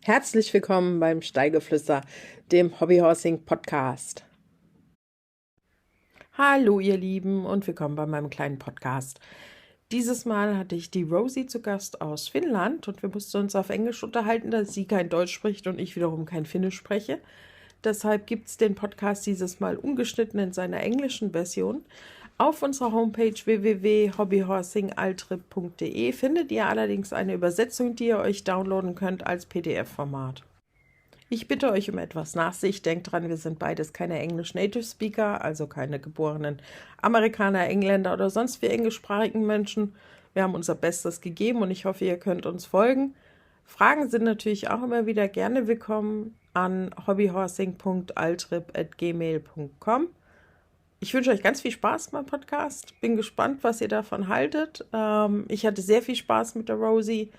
Herzlich willkommen beim Stallgeflüster, dem Hobby Horsing Podcast. Hallo ihr Lieben und willkommen bei meinem kleinen Podcast. Dieses Mal hatte ich die Rosie zu Gast aus Finnland und wir mussten uns auf Englisch unterhalten, da sie kein Deutsch spricht und ich wiederum kein Finnisch spreche. Deshalb gibt es den Podcast dieses Mal ungeschnitten in seiner englischen Version. Auf unserer Homepage www.hobbyhorsing.altrip.de findet ihr allerdings eine Übersetzung, die ihr euch downloaden könnt als PDF-Format. Ich bitte euch um etwas Nachsicht. Denkt dran, wir sind beides keine English-Native-Speaker, also keine geborenen Amerikaner, Engländer oder sonst wie englischsprachigen Menschen. Wir haben unser Bestes gegeben und ich hoffe, ihr könnt uns folgen. Fragen sind natürlich auch immer wieder gerne willkommen an hobbyhorsing.altrip@gmail.com. Ich wünsche euch ganz viel Spaß beim Podcast. Bin gespannt, was ihr davon haltet. Ich hatte sehr viel Spaß mit der Rosie.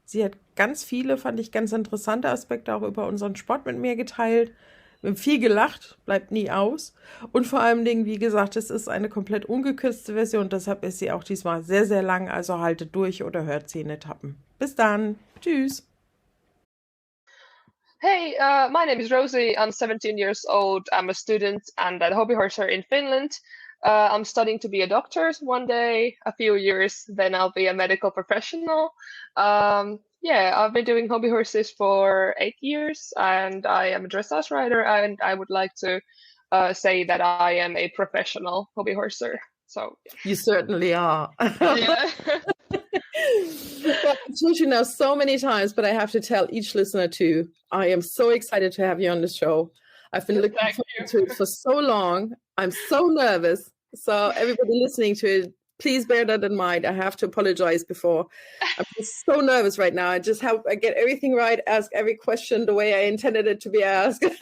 Sie hat ganz viele, fand ich, ganz interessante Aspekte auch über unseren Sport mit mir geteilt. Wir haben viel gelacht, bleibt nie aus. Und vor allen Dingen, wie gesagt, es ist eine komplett ungekürzte Version. Deshalb ist sie auch diesmal sehr, sehr lang. Also haltet durch oder hört sie in Etappen. Bis dann. Tschüss. Hey, my name is Rosie. I'm 17 years old. I'm a student and a hobby horser in Finland. I'm studying to be a doctor one day, a few years, then I'll be a medical professional. I've been doing hobby horses for 8 years and I am a dressage rider and I would like to say that I am a professional hobby horser. So You certainly are. yeah. Well, I've told you now so many times, but I have to tell each listener too, I am so excited to have you on the show. I've been looking forward to it for so long. I'm so nervous. So everybody listening to it, please bear that in mind. I have to apologize before. I'm just so nervous right now. I just hope I get everything right, ask every question the way I intended it to be asked. And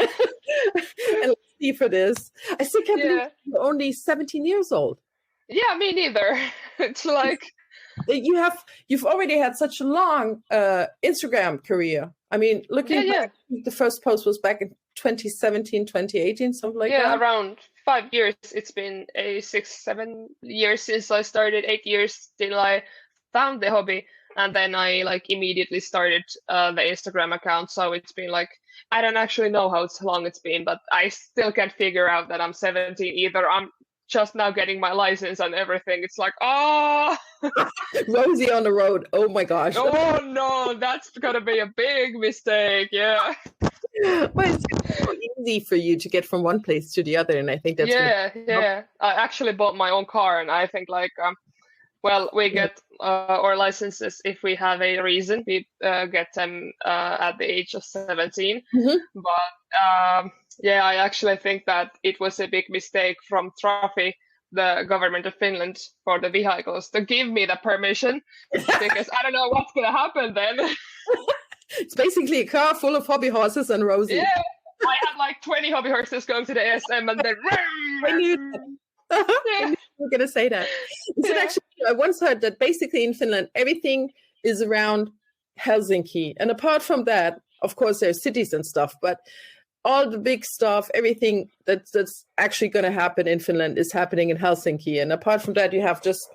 let's see for this. I still can't believe you're only 17 years old. Yeah, me neither. It's like you've already had such a long Instagram career. I mean, looking back, the first post was back in 2017, 2018, something like that. Yeah, around 5 years. It's been 6-7 years since I started, 8 years till I found the hobby. And then I immediately started the Instagram account. So it's been I don't actually know how long it's been, but I still can't figure out that I'm 17 either. I'm just now getting my license and everything. It's Rosie on the road. Oh my gosh. Oh no, that's gonna be a big mistake. Yeah. But it's so easy for you to get from one place to the other, and I think that's I actually bought my own car, and I think we get our licenses if we have a reason. We get them at the age of 17. Mm-hmm. But I actually think that it was a big mistake from Trafi, the government of Finland, for the vehicles to give me the permission, because I don't know what's going to happen then. It's basically a car full of hobby horses and Rosie. Yeah, I had 20 hobby horses going to the ASM and then... I knew you were going to say that. I once heard that basically in Finland, everything is around Helsinki. And apart from that, of course, there's cities and stuff, but all the big stuff, everything that's actually going to happen in Finland is happening in Helsinki. And apart from that, you have just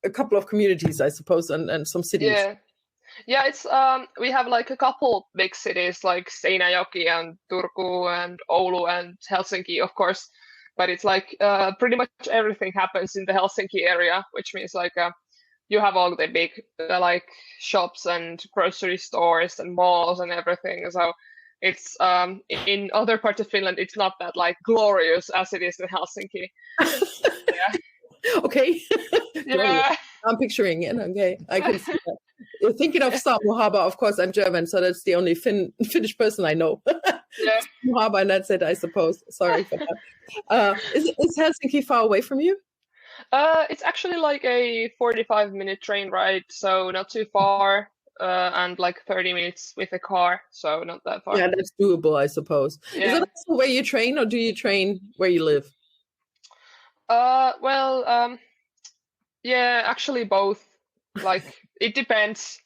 a couple of communities, I suppose, and some cities. Yeah, it's we have a couple big cities like Seinäjoki and Turku and Oulu and Helsinki, of course. But it's pretty much everything happens in the Helsinki area, which means you have all the big shops and grocery stores and malls and everything. So it's in other parts of Finland, it's not that glorious as it is in Helsinki. Yeah. Okay. Yeah. I'm picturing it. Okay, I can see that. You're thinking of Stallgeflüster. Of course, I'm German, so that's the only Finnish person I know. Yeah. Stallgeflüster, and that's it, I suppose. Sorry for that. Is Helsinki far away from you? It's actually a 45-minute train ride, so not too far, and 30 minutes with a car, so not that far. Yeah, that's doable, I suppose. Yeah. Is that also where you train, or do you train where you live? Yeah, actually both. It depends.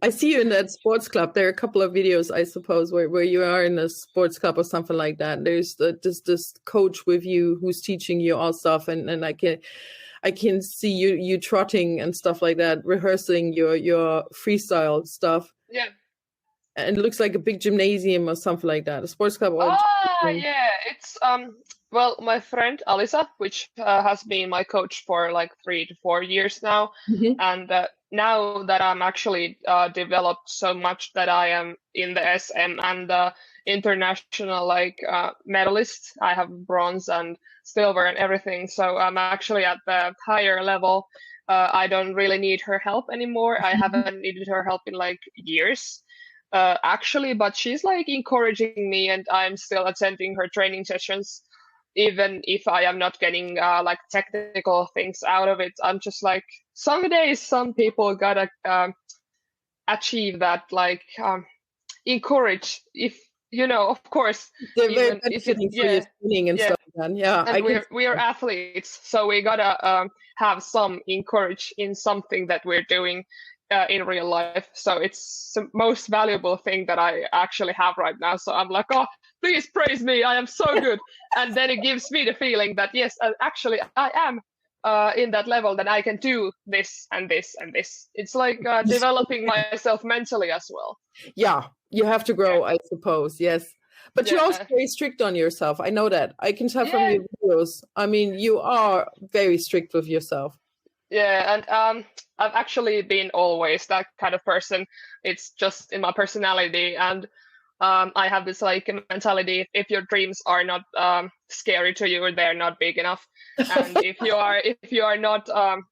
I see you in that sports club. There are a couple of videos, I suppose, where you are in a sports club or something like that. There's this coach with you who's teaching you all stuff, and I can see you trotting and stuff like that, rehearsing your freestyle stuff. Yeah. And it looks like a big gymnasium or something like that. A sports club. Or Yeah, it's well, my friend Alisa, which has been my coach for like 3 to 4 years now, and now that I'm actually developed so much that I am in the SM and international like medalist. I have bronze and silver and everything, so I'm actually at the higher level. I don't really need her help anymore. I haven't needed her help in like years. Actually, but she's like encouraging me, and I'm still attending her training sessions, even if I am not getting like technical things out of it. I'm just like, some days, some people gotta achieve that, like encourage. If you know, of course, they're very benefiting for your training and stuff. Then. Yeah, and we're athletes, so we gotta have some encourage in something that we're doing. In real life, so it's the most valuable thing that I actually have right now. So I'm like, oh, please praise me, I am so good. And then it gives me the feeling that yes, actually I am in that level that I can do this and this and this. It's like developing myself mentally as well. Yeah, you have to grow, I suppose. Yes, but you're also very strict on yourself. I know that. I can tell from your videos. I mean, you are very strict with yourself. Yeah, and I've actually been always that kind of person. It's just in my personality, and I have this like mentality: if your dreams are not scary to you, they're not big enough. And if you are not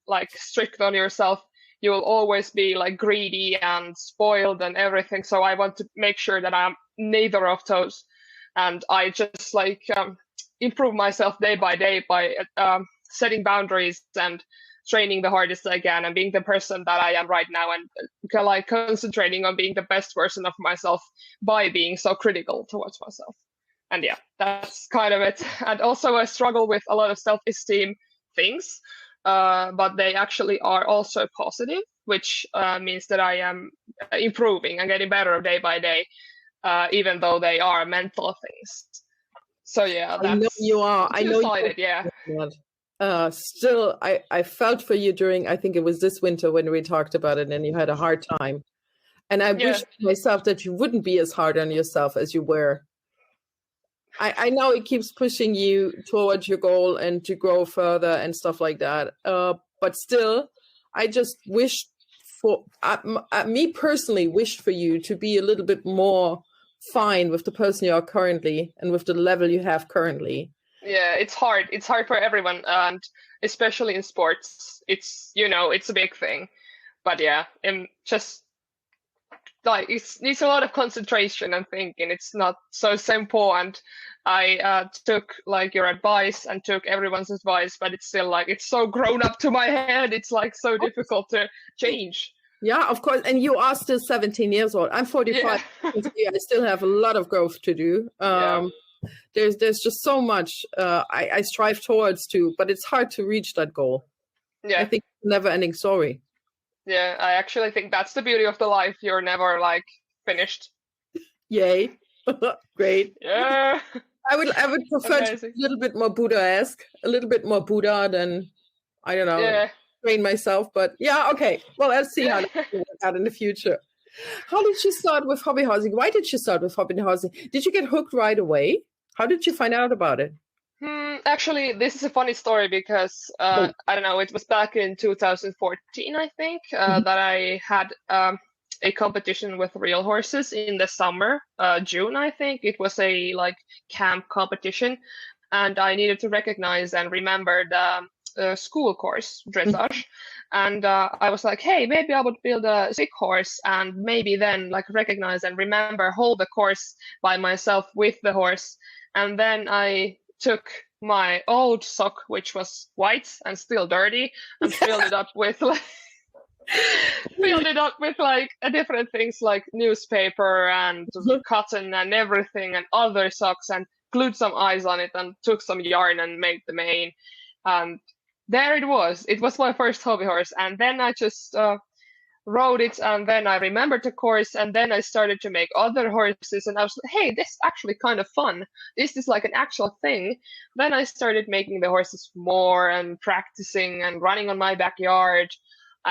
like strict on yourself, you will always be like greedy and spoiled and everything. So I want to make sure that I'm neither of those, and I just like improve myself day by day by setting boundaries and training the hardest I can and being the person that I am right now, and like concentrating on being the best version of myself by being so critical towards myself. And yeah, that's kind of it. And also I struggle with a lot of self-esteem things, but they actually are also positive, which means that I am improving and getting better day by day, even though they are mental things. So yeah, that's, I know you are. I know you. Yeah. Still, I felt for you during, I think it was this winter when we talked about it and you had a hard time. And I wish myself that you wouldn't be as hard on yourself as you were. I know it keeps pushing you towards your goal and to grow further and stuff like that. But still, I just wish for, me personally wished for you to be a little bit more fine with the person you are currently and with the level you have currently. Yeah, it's hard. It's hard for everyone, and especially in sports. It's, you know, it's a big thing. But yeah, just like it needs a lot of concentration and thinking. It's not so simple. And I took like your advice and took everyone's advice, but it's still like it's so grown up to my head. It's like so difficult to change. Yeah, of course. And you are still 17 years old. I'm 45. Yeah. I still have a lot of growth to do. There's just so much I strive towards too, but it's hard to reach that goal. Yeah, I think it's a never-ending story. Yeah, I actually think that's the beauty of the life. You're never like finished. Yay! Great. Yeah. I would prefer to be a little bit more Buddha-esque, a little bit more Buddha than, I don't know, train myself. But yeah, okay. Well, let's see how that will work out in the future. How did you start with hobby horsing? Why did you start with hobby horsing? Did you get hooked right away? How did you find out about it? Actually, this is a funny story because I don't know, it was back in 2014, I think, that I had a competition with real horses in the summer, June, I think. It was a like camp competition, and I needed to recognize and remember the school course, dressage. And I was like, hey, maybe I would build a sick horse and maybe then like recognize and remember, hold the course by myself with the horse. And then I took my old sock, which was white and still dirty, and filled it up with like different things like newspaper and cotton and everything and other socks, and glued some eyes on it and took some yarn and made the mane. And there it was. It was my first hobby horse. And then I just rode it, and then I remembered the course, and then I started to make other horses, and I was like, hey, this is actually kind of fun. This is like an actual thing. Then I started making the horses more and practicing and running on my backyard.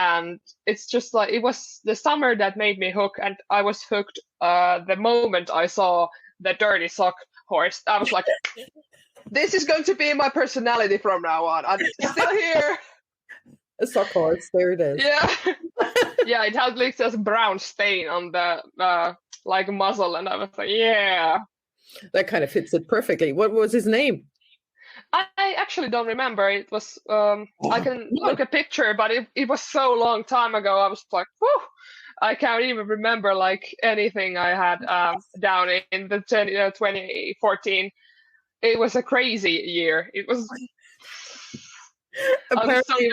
And it's just like, it was the summer that made me hook, and I was hooked the moment I saw the dirty sock horse. I was like, this is going to be my personality from now on. I'm still here. A sock horse, there it is. Yeah. Yeah, it had like this brown stain on the like muzzle, and I was like, yeah. That kind of fits it perfectly. What was his name? I actually don't remember. It was I can look a picture, but it was so long time ago. I was like, whew, I can't even remember like anything I had down in the 2014. It was a crazy year. It was. Apparently,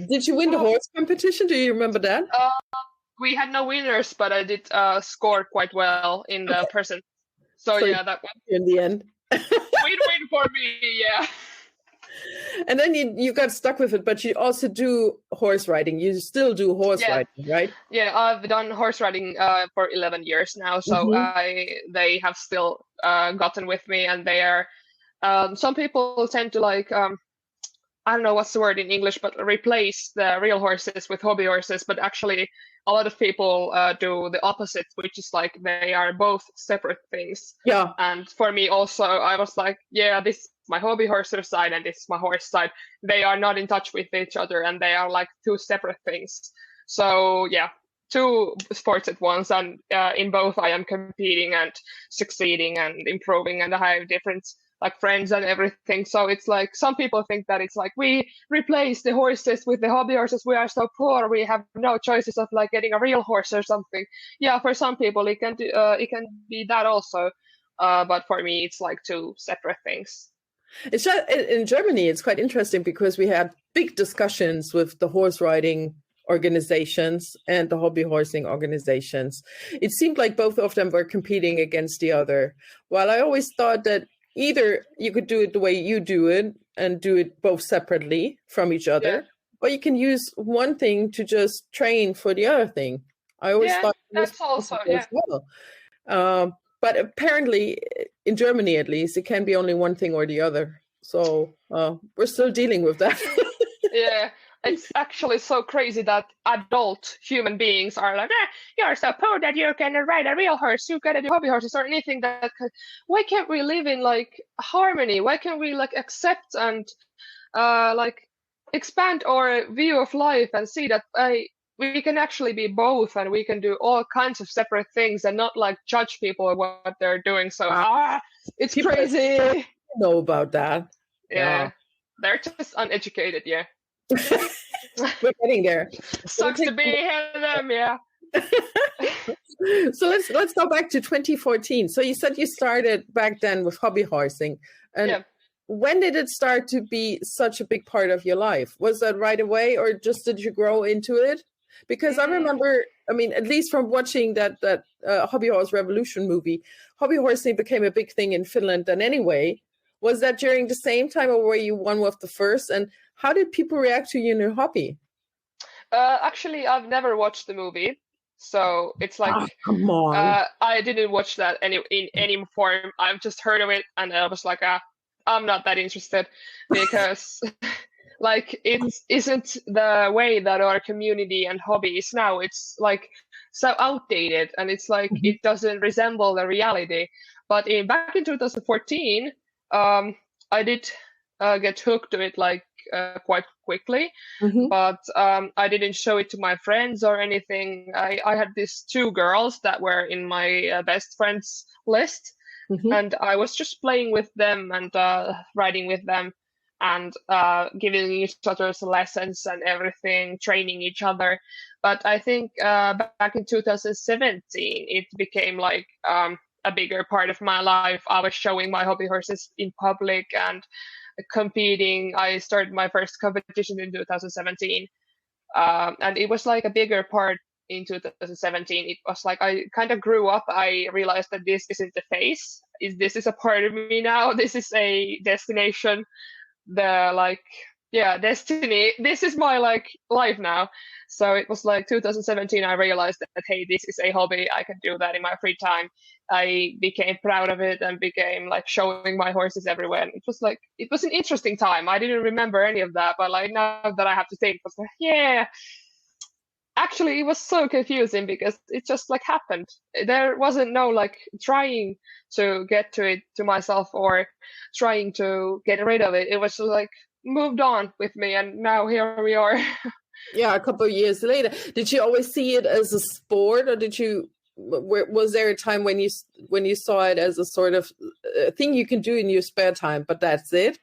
did you win the horse competition? Do you remember that? We had no winners, but I did score quite well in the present. So yeah, that one in the end. Win for me, yeah. And then you got stuck with it, but you also do horse riding. You still do horse riding, right? Yeah, I've done horse riding for 11 years now. So they have still gotten with me, and they are. Some people tend to like. I don't know what's the word in English, but replace the real horses with hobby horses. But actually, a lot of people do the opposite, which is like they are both separate things. Yeah. And for me also, I was like, yeah, this is my hobby horse side and this is my horse side. They are not in touch with each other, and they are like two separate things. So yeah, two sports at once, and in both I am competing and succeeding and improving, and I have different like friends and everything. So it's like some people think that it's like we replace the horses with the hobby horses. We are so poor. We have no choices of like getting a real horse or something. Yeah, for some people it can be that also. But for me, it's like two separate things. It's just, in Germany, it's quite interesting because we had big discussions with the horse riding organizations and the hobby horsing organizations. It seemed like both of them were competing against the other. While I always thought that either you could do it the way you do it and do it both separately from each other, or you can use one thing to just train for the other thing. I always thought that's also as well. But apparently, in Germany at least, it can be only one thing or the other. So we're still dealing with that. Yeah. It's actually so crazy that adult human beings are like, you're so poor that you can ride a real horse, you gotta do hobby horses or anything that why can't we live in like harmony? Why can't we like accept and like expand our view of life and see that we can actually be both, and we can do all kinds of separate things and not like judge people or what they're doing. So it's people crazy. Know about that. Yeah. They're just uneducated, yeah. We're getting there. Sucks to be ahead of them, yeah. So let's go back to 2014. So you said you started back then with hobby horsing, and when did it start to be such a big part of your life? Was that right away, or just did you grow into it? Because I remember, I mean, at least from watching that Hobby Horse Revolution movie, hobby horsing became a big thing in Finland. And anyway, was that during the same time, or were you one of the first? And how did people react to your new hobby? Actually, I've never watched the movie, so it's like come on. I didn't watch that in any form. I've just heard of it, and I was like, I'm not that interested, because like it isn't the way that our community and hobby is now. It's like so outdated, and it's like it doesn't resemble the reality. But back in 2014, I did get hooked to it like quite quickly, but I didn't show it to my friends or anything. I had these two girls that were in my best friends list, and I was just playing with them and riding with them and giving each other lessons and everything, training each other. But I think back in 2017, it became like a bigger part of my life. I was showing my hobby horses in public and competing. I started my first competition in 2017, and it was like a bigger part in 2017. It was like I kind of grew up. I realized that this isn't the face. This is a part of me now. This is a destination. The like yeah, destiny. This is my like life now. So it was like 2017, I realized that, hey, this is a hobby. I can do that in my free time. I became proud of it and became like showing my horses everywhere. And it was an interesting time. I didn't remember any of that, but like now that I have to think, it was like, yeah, actually it was so confusing because it just like happened. There wasn't no like trying to get to it to myself or trying to get rid of it. It was just like moved on with me, and now here we are. Yeah, a couple of years later. Did you always see it as a sport, or was there a time when you saw it as a sort of thing you can do in your spare time, but that's it?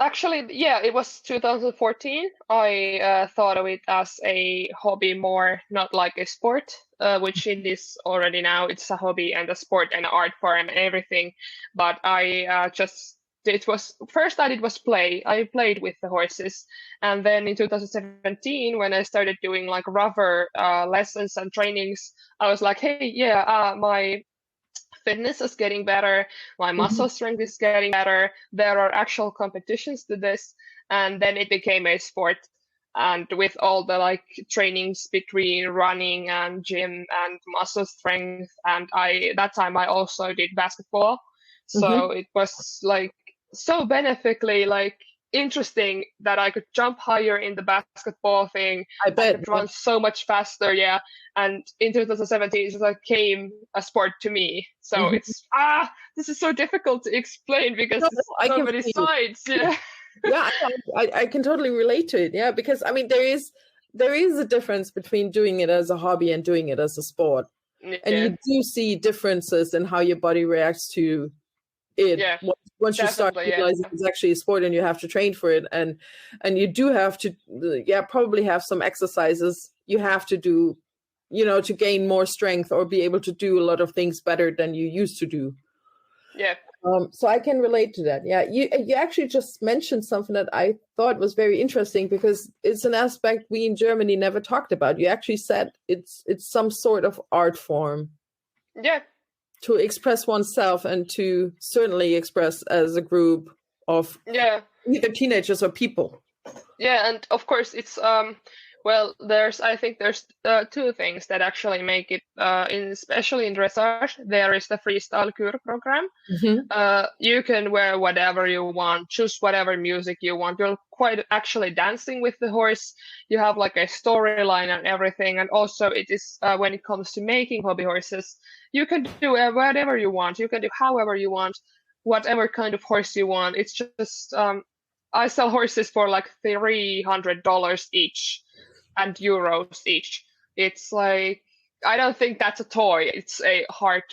Actually, yeah, it was 2014. I thought of it as a hobby more, not like a sport, which it is already now. It's a hobby and a sport and an art form and everything. But first I did was play. I played with the horses. And then in 2017, when I started doing like rougher lessons and trainings, I was like, hey, yeah, my fitness is getting better, my muscle strength is getting better, there are actual competitions to this, and then it became a sport. And with all the like trainings between running and gym and muscle strength, and that time I also did basketball, so it was like so beneficially like interesting that I could jump higher in the basketball thing. I bet. I could run so much faster, yeah. And in 2017, it just like came a sport to me. So it's this is so difficult to explain because there's so many sides. Yeah. Yeah, I can totally relate to it. Yeah, because I mean there is a difference between doing it as a hobby and doing it as a sport, and you do see differences in how your body reacts to it. Yeah, once you start realizing it's actually a sport and you have to train for it, and you do have to probably have some exercises you have to do, to gain more strength or be able to do a lot of things better than you used to do. Yeah. So I can relate to that. Yeah, you actually just mentioned something that I thought was very interesting because it's an aspect we in Germany never talked about. You actually said it's some sort of art form. Yeah. To express oneself and to certainly express as a group of either teenagers or people. Yeah, and of course it's I think there's two things that actually make it especially in dressage. There is the freestyle program. You can wear whatever you want, choose whatever music you want. You're quite actually dancing with the horse. You have like a storyline and everything. And also it is when it comes to making hobby horses, you can do whatever you want. You can do however you want, whatever kind of horse you want. It's just I sell horses for like $300 each and euros each. It's like, I don't think that's a toy. It's a hard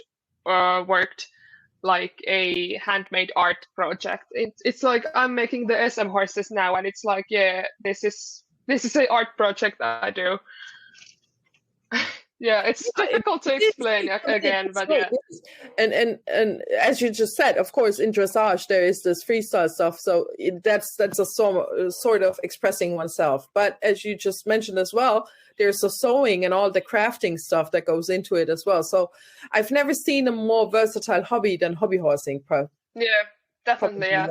worked, like a handmade art project. It's like I'm making the SM horses now, and it's like, yeah, this is an art project that I do. Yeah, it's difficult to explain again, but yeah. And as you just said, of course, in dressage there is this freestyle stuff, so that's a sort of expressing oneself. But as you just mentioned as well, there's the sewing and all the crafting stuff that goes into it as well. So I've never seen a more versatile hobby than hobby horsing. Yeah, definitely, yeah.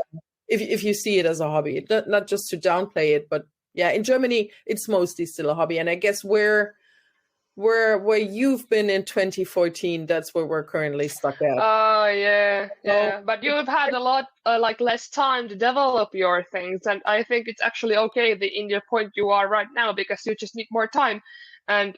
If you see it as a hobby, not just to downplay it, but yeah, in Germany it's mostly still a hobby, and I guess where you've been in 2014, that's where we're currently stuck at. Oh, yeah. But you've had a lot, less time to develop your things. And I think it's actually okay in the point you are right now, because you just need more time and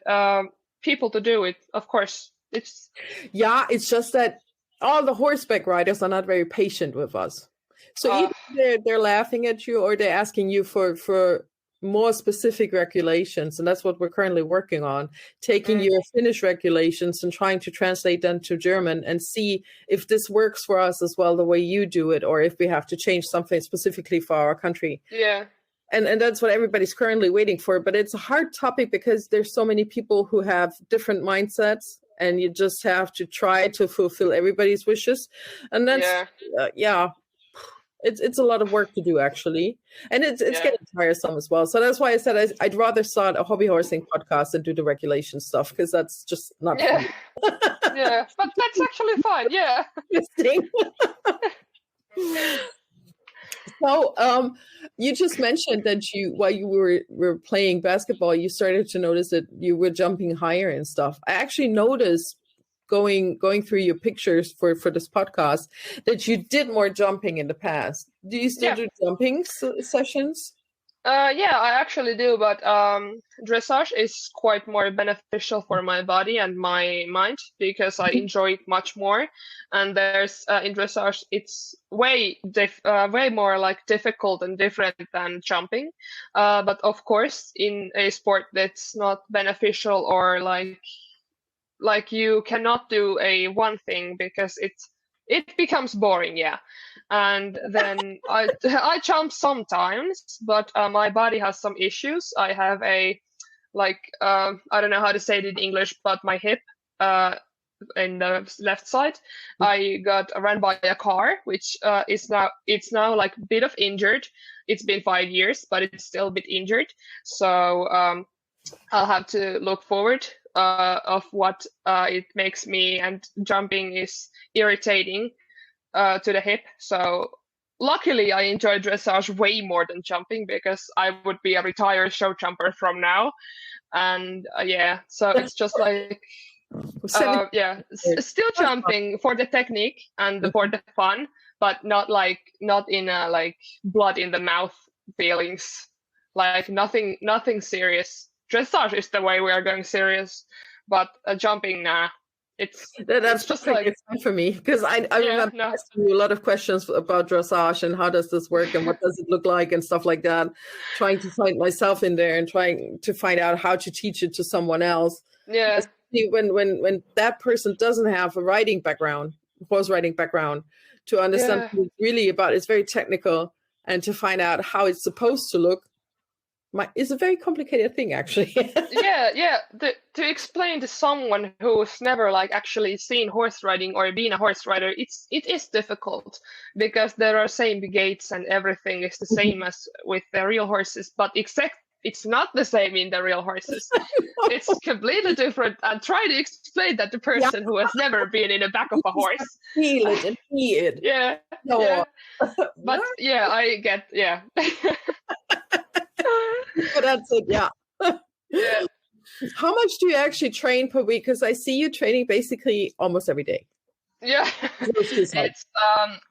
people to do it. Of course, it's just that all the horseback riders are not very patient with us. So either they're laughing at you or they're asking you for more specific regulations, and that's what we're currently working on, taking your Finnish regulations and trying to translate them to German and see if this works for us as well the way you do it, or if we have to change something specifically for our country. Yeah. And that's what everybody's currently waiting for, but it's a hard topic because there's so many people who have different mindsets, and you just have to try to fulfill everybody's wishes. And that's It's a lot of work to do, actually. And it's getting tiresome as well. So that's why I said I'd rather start a hobby horsing podcast and do the regulation stuff, because that's just not fun. Yeah, but that's actually fine, yeah. So you just mentioned that while you were playing basketball, you started to notice that you were jumping higher and stuff. I actually noticed going through your pictures for this podcast that you did more jumping in the past. Do you still do jumping sessions? Yeah, I actually do, but dressage is quite more beneficial for my body and my mind because I enjoy it much more. And there's in dressage, it's way more like difficult and different than jumping. But of course, in a sport that's not beneficial or like you cannot do a one thing because it becomes boring, yeah. And then I jump sometimes, but my body has some issues. I have a I don't know how to say it in English, but my hip in the left side, I got run by a car, which it's now like a bit of injured. It's been 5 years, but it's still a bit injured. So I'll have to look forward of what it makes me, and jumping is irritating to the hip. So luckily I enjoy dressage way more than jumping because I would be a retired show jumper from now. And so it's just like still jumping for the technique and for the fun, but not in a like blood in the mouth feelings, like nothing serious. Dressage is the way we are going serious, but jumping, nah. That's just like it's fun for me because I remember asking you a lot of questions about dressage and how does this work and what does it look like and stuff like that, trying to find myself in there and trying to find out how to teach it to someone else. Yeah. Especially when that person doesn't have a horse riding background, to understand what it's really about. It's very technical, and to find out how it's supposed to look is a very complicated thing, actually. To explain to someone who's never actually seen horse riding or been a horse rider, it is difficult because there are same gaits and everything is the same as with the real horses, but except it's not the same in the real horses. It's completely different, and try to explain that to person who has never been in the back of a horse. Feel it and see it. Yeah. But I get But that's it, yeah. How much do you actually train per week? Because I see you training basically almost every day. Yeah, it's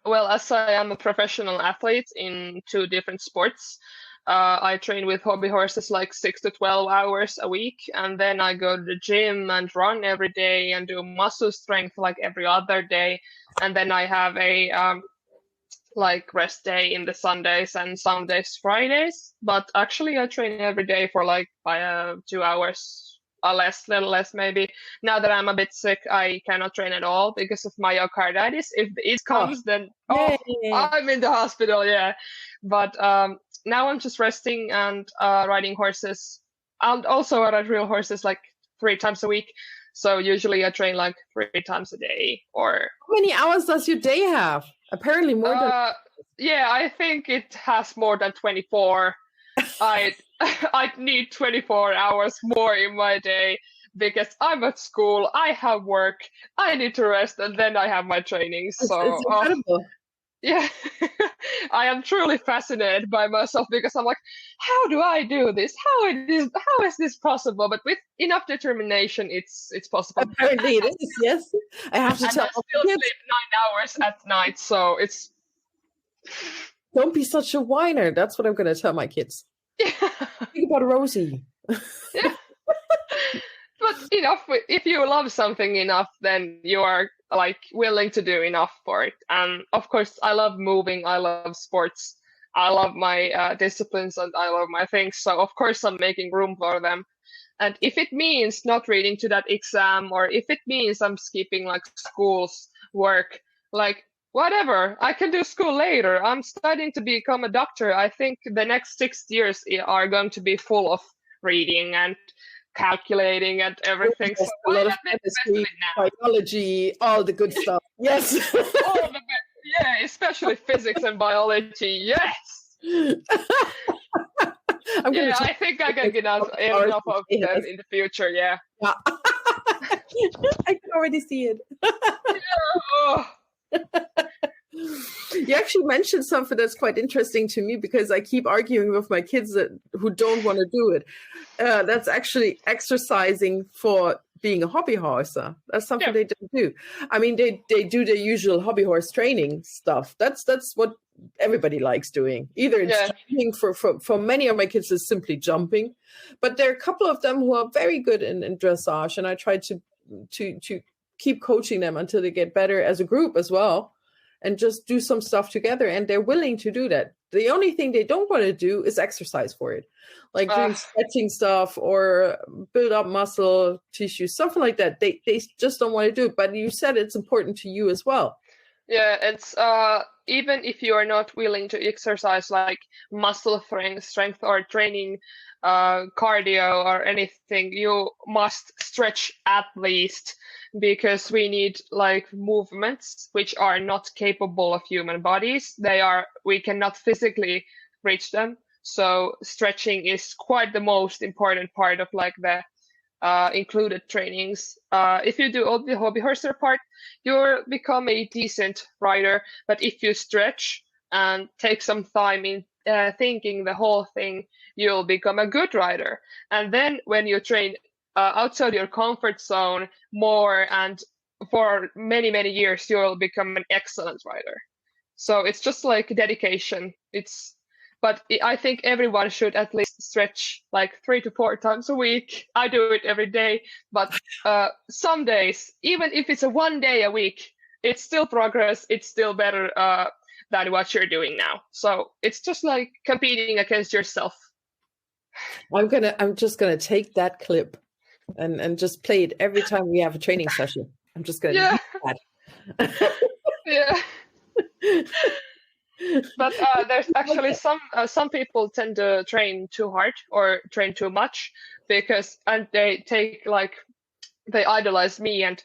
as I am a professional athlete in 2 different sports, I train with hobby horses 6 to 12 hours a week, and then I go to the gym and run every day and do muscle strength every other day, and then I have a rest day in the Sundays and some days Fridays. But actually I train every day for by 2 hours or little less maybe. Now that I'm a bit sick, I cannot train at all because of myocarditis. If it comes, then I'm in the hospital, But now I'm just resting and riding horses, and also I ride real horses 3 times a week. So usually I train 3 times a day. Or how many hours does your day have? Apparently more than... I think it has more than 24. I'd need 24 hours more in my day because I'm at school, I have work, I need to rest, and then I have my training. So it's incredible. I am truly fascinated by myself because I'm how do I do this? How is this possible? But with enough determination, it's possible. Apparently it is, yes. I have to tell I still sleep 9 hours at night, so it's... Don't be such a whiner. That's what I'm going to tell my kids. Think about Rosie. But if you love something enough, then you are willing to do enough for it. And of course, I love moving. I love sports. I love my disciplines, and I love my things. So of course, I'm making room for them. And if it means not reading to that exam, or if it means I'm skipping school's work, whatever, I can do school later. I'm studying to become a doctor. I think the next 6 years are going to be full of reading and calculating and everything. Yes, so a lot of chemistry, biology, all the good stuff. Yes. Especially physics and biology. Yes. I think I can get enough of them in the future. Yeah. I can already see it. You actually mentioned something that's quite interesting to me because I keep arguing with my kids who don't want to do it. That's actually exercising for being a hobby horser. That's something they don't do. I mean, they do the usual hobby horse training stuff. That's what everybody likes doing. Either it's jumping for many of my kids is simply jumping, but there are a couple of them who are very good in dressage, and I try to keep coaching them until they get better as a group as well, and just do some stuff together. And they're willing to do that. The only thing they don't want to do is exercise for it, like doing stretching stuff or build up muscle tissue, something like that. They just don't want to do it. But you said it's important to you as well. Yeah, it's even if you are not willing to exercise like muscle strength or training cardio or anything, you must stretch at least, because we need like movements which are not capable of human bodies. We cannot physically reach them. So stretching is quite the most important part of like the included trainings. If you do all the hobby horser part, you'll become a decent rider. But if you stretch and take some time in thinking the whole thing, you'll become a good rider. And then when you train outside your comfort zone more and for many, many years, you'll become an excellent rider. So it's just like dedication. But I think everyone should at least stretch like 3 to 4 times a week. I do it every day, but some days, even if it's a 1 day a week, it's still progress. It's still better than what you're doing now. So it's just like competing against yourself. I'm just gonna take that clip and just play it every time we have a training session. I'm just gonna do that. Yeah. But there's actually some people tend to train too hard or train too much and they take like they idolize me and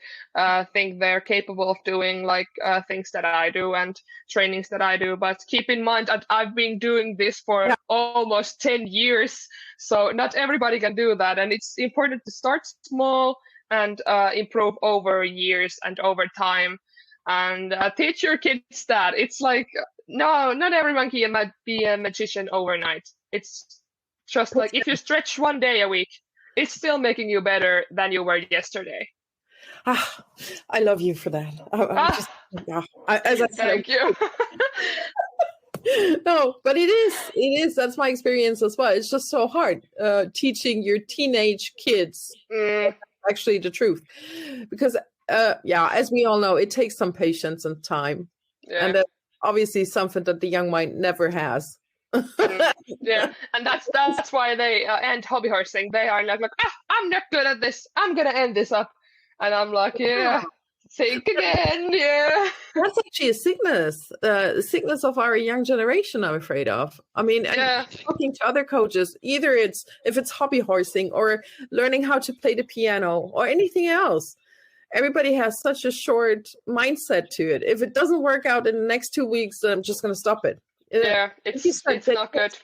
think they're capable of doing like things that I do and trainings that I do. But keep in mind that I've been doing this for almost 10 years, so not everybody can do that, and it's important to start small and improve over years and over time, and teach your kids that it's like. No, not everyone can be a magician overnight. It's just like if you stretch 1 day a week, it's still making you better than you were yesterday. I love you for that. As I said, thank you. No, but it is. That's my experience as well. It's just so hard teaching your teenage kids. Actually, the truth, because as we all know, it takes some patience and time, and obviously something that the young mind never has. Yeah, and that's why they end hobby horsing. They are like I'm not good at this. I'm gonna end this up, and I'm like, think again. Yeah, that's actually a sickness. The sickness of our young generation, I'm afraid of. I mean, talking to other coaches, either if it's hobby horsing or learning how to play the piano or anything else. Everybody has such a short mindset to it. If it doesn't work out in the next 2 weeks, then I'm just going to stop it. It's not good.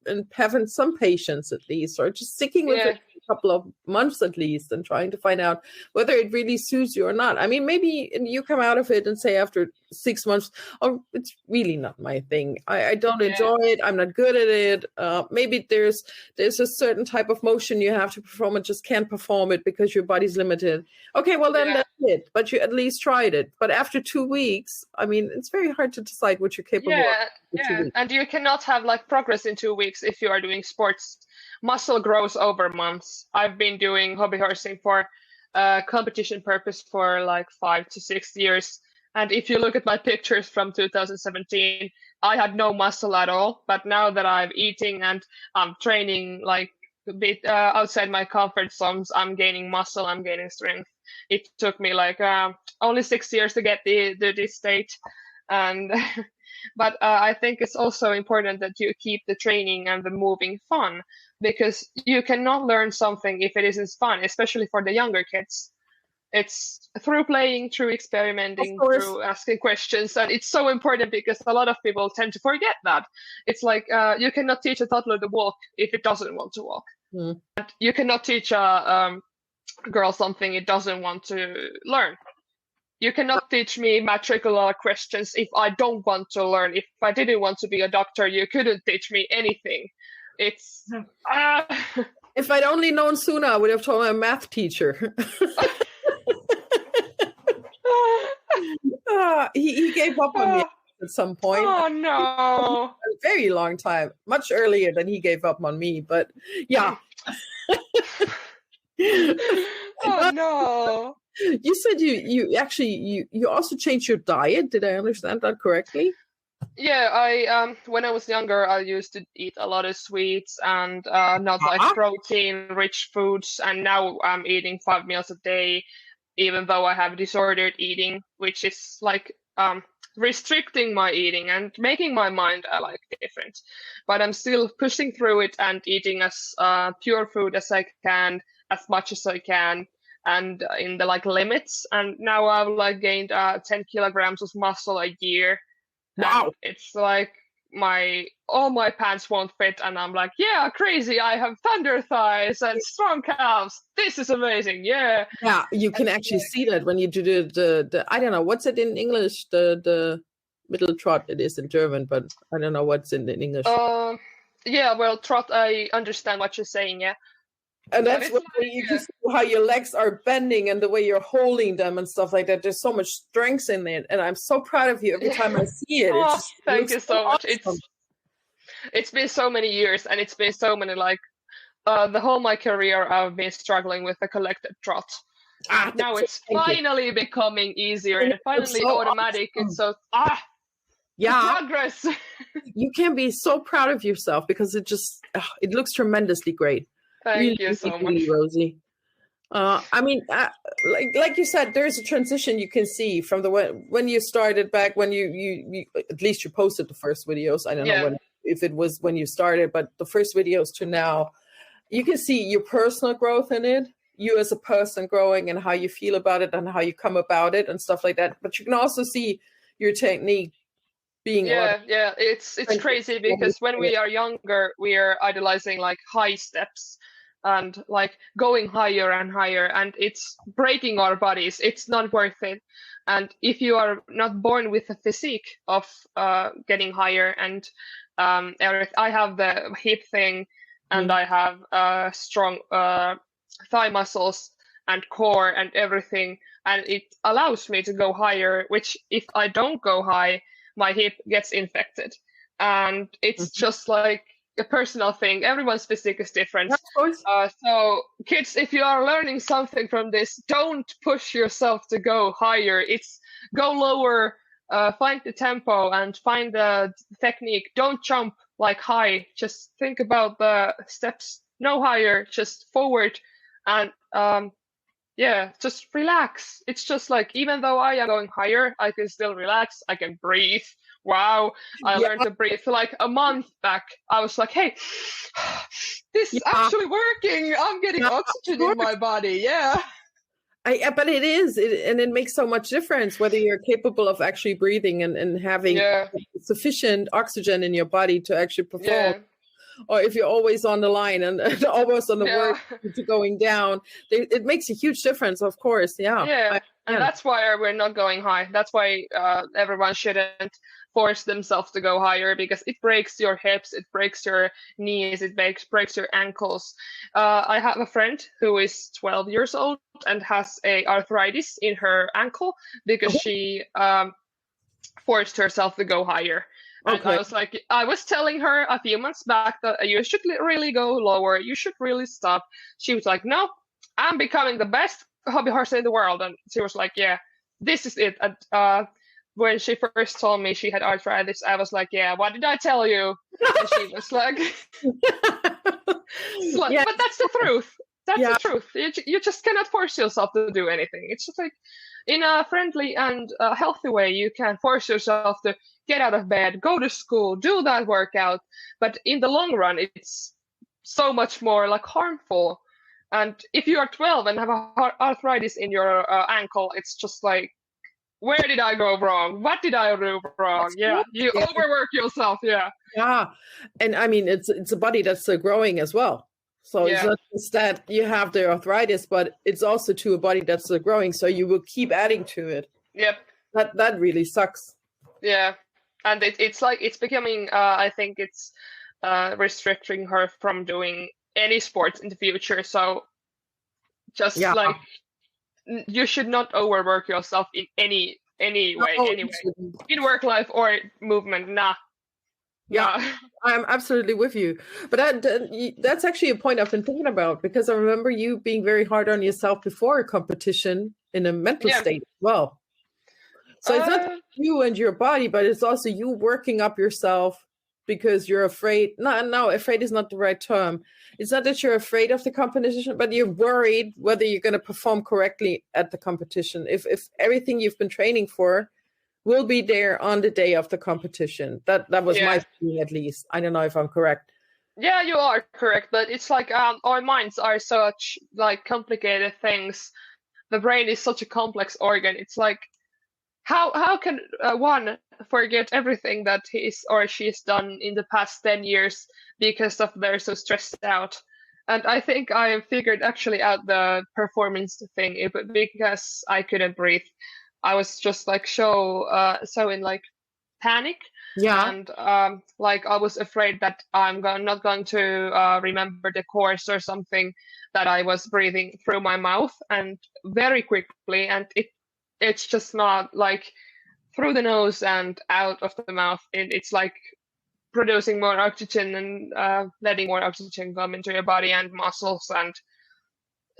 And having some patience at least, or just sticking with it a couple of months at least and trying to find out whether it really suits you or not. I mean, maybe you come out of it and say after 6 months, oh, it's really not my thing. I don't enjoy it. I'm not good at it. Maybe there's a certain type of motion you have to perform and just can't perform it because your body's limited. Okay, well then that's it. But you at least tried it. But after 2 weeks, I mean, it's very hard to decide what you're capable of. Yeah, and you cannot have like progress in 2 weeks if you are doing sports. Muscle grows over months. I've been doing hobby horsing for competition purpose for like 5 to 6 years. And if you look at my pictures from 2017, I had no muscle at all. But now that I'm eating and I'm training like a bit outside my comfort zones, I'm gaining muscle, I'm gaining strength. It took me like only 6 years to get this state. And but I think it's also important that you keep the training and the moving fun, because you cannot learn something if it isn't fun, especially for the younger kids. It's through playing, through experimenting, through asking questions. And it's so important because a lot of people tend to forget that. It's like you cannot teach a toddler to walk if it doesn't want to walk. And you cannot teach a girl something it doesn't want to learn. You cannot teach me matricular questions if I don't want to learn. If I didn't want to be a doctor, you couldn't teach me anything. It's If I'd only known sooner, I would have told my math teacher. He gave up on me at some point. Oh no! A very long time, much earlier than he gave up on me. But yeah. Oh no! You said you actually also changed your diet. Did I understand that correctly? Yeah, I when I was younger, I used to eat a lot of sweets and not like protein-rich foods, and now I'm eating 5 meals a day, even though I have disordered eating, which is like restricting my eating and making my mind like different. But I'm still pushing through it and eating as pure food as I can, as much as I can, and in the like limits. And now I've like gained 10 kilograms of muscle a year. Wow! And it's like all my pants won't fit, and I'm like, yeah, crazy! I have thunder thighs and strong calves. This is amazing! Yeah. Yeah, you can actually see that when you do the I don't know what's it in English, the middle trot. It is in German, but I don't know what's in English. Yeah, well, trot. I understand what you're saying. Yeah. And that's what you can see how your legs are bending and the way you're holding them and stuff like that. There's so much strength in it, and I'm so proud of you every time I see it. Thank you so much. It's been so many years, and it's been so many like the whole my career I've been struggling with the collected trot. Now it's finally becoming easier and finally automatic. Awesome. It's so progress. You can be so proud of yourself because it looks tremendously great. Thank you so much, Rosie. I mean, like you said, there's a transition you can see from when you started back when you at least you posted the first videos. I don't know if it was when you started, but the first videos to now, you can see your personal growth in it, you as a person growing and how you feel about it and how you come about it and stuff like that. But you can also see your technique being it's crazy because when we are younger, we are idolizing like high steps and like going higher and higher, and it's breaking our bodies. It's not worth it. And if you are not born with a physique of getting higher, and I have the hip thing, and I have strong thigh muscles and core and everything, and it allows me to go higher, which if I don't go high, my hip gets infected. And it's just like a personal thing. Everyone's physique is different. Of course. So kids, if you are learning something from this, don't push yourself to go higher. It's go lower, find the tempo and find the technique. Don't jump like high. Just think about the steps. No higher, just forward. And just relax. It's just like, even though I am going higher, I can still relax. I can breathe. Wow. I learned to breathe like a month back. I was like, hey, this is actually working. I'm getting oxygen in my body. Yeah. But it is, and it makes so much difference whether you're capable of actually breathing and having sufficient oxygen in your body to actually perform. Or if you're always on the line and almost on the word to going down, it makes a huge difference, of course. And that's why we're not going high. That's why everyone shouldn't force themselves to go higher, because it breaks your hips, it breaks your knees, it breaks your ankles. I have a friend who is 12 years old and has a arthritis in her ankle because she forced herself to go higher. And I was telling her a few months back that you should really go lower. You should really stop. She was like, no, I'm becoming the best hobby horse in the world. And she was like, yeah, this is it. And when she first told me she had arthritis, I was like, yeah, what did I tell you? And she was like, but that's the truth. That's the truth. You just cannot force yourself to do anything. It's just like, in a friendly and healthy way, you can force yourself to get out of bed, go to school, do that workout. But in the long run, it's so much more like harmful. And if you are 12 and have arthritis in your ankle, it's just like, where did I go wrong? What did I do wrong? You overwork yourself. And I mean, it's a body that's growing as well. So it's not just that you have the arthritis, but it's also to a body that's growing. So you will keep adding to it. Yep. That really sucks. Yeah. And it's like, it's becoming, I think it's restricting her from doing any sports in the future. So just like, you should not overwork yourself in any way, in work life or movement. Nah. I'm absolutely with you. But that's actually a point I've been thinking about, because I remember you being very hard on yourself before a competition in a mental state as well. So it's not you and your body, but it's also you working up yourself because you're afraid. No, afraid is not the right term. It's not that you're afraid of the competition, but you're worried whether you're going to perform correctly at the competition. If everything you've been training for will be there on the day of the competition. That was my feeling, at least. I don't know if I'm correct. Yeah, you are correct. But it's like our minds are such like complicated things. The brain is such a complex organ. It's like, how can one forget everything that he's or she's done in the past 10 years because of they're so stressed out? And I think I figured actually out the performance thing because I couldn't breathe. I was just like so in like panic. Yeah. And like I was afraid that I'm not going to remember the course or something, that I was breathing through my mouth and very quickly, and it's just not like through the nose and out of the mouth. It's like producing more oxygen and letting more oxygen come into your body and muscles. And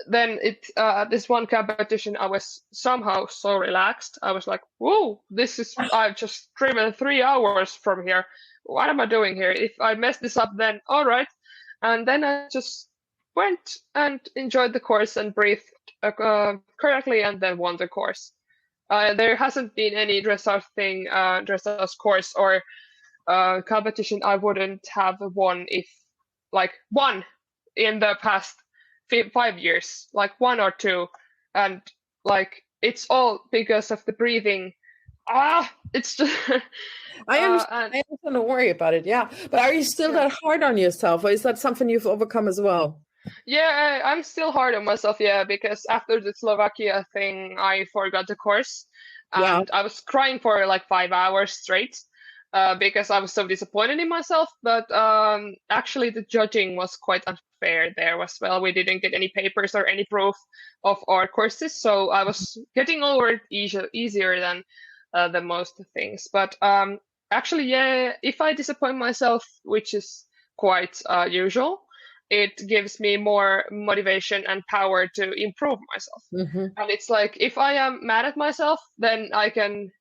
then this one competition, I was somehow so relaxed. I was like, whoa, I've just driven 3 hours from here. What am I doing here? If I mess this up, then all right. And then I just went and enjoyed the course and breathed correctly, and then won the course. There hasn't been any dressage course or competition I wouldn't have won if one in the past 5 years, like 1 or 2, and like it's all because of the breathing. It's just I understand. Don't worry about it. Yeah, but are you still that hard on yourself, or is that something you've overcome as well? Yeah, I'm still hard on myself. Yeah, because after the Slovakia thing, I forgot the course, and I was crying for like 5 hours straight. Because I was so disappointed in myself. But actually, the judging was quite unfair there as well. We didn't get any papers or any proof of our courses, so I was getting over it easier than the most things. But actually, yeah, if I disappoint myself, which is quite usual, it gives me more motivation and power to improve myself. And it's like, if I am mad at myself, then I can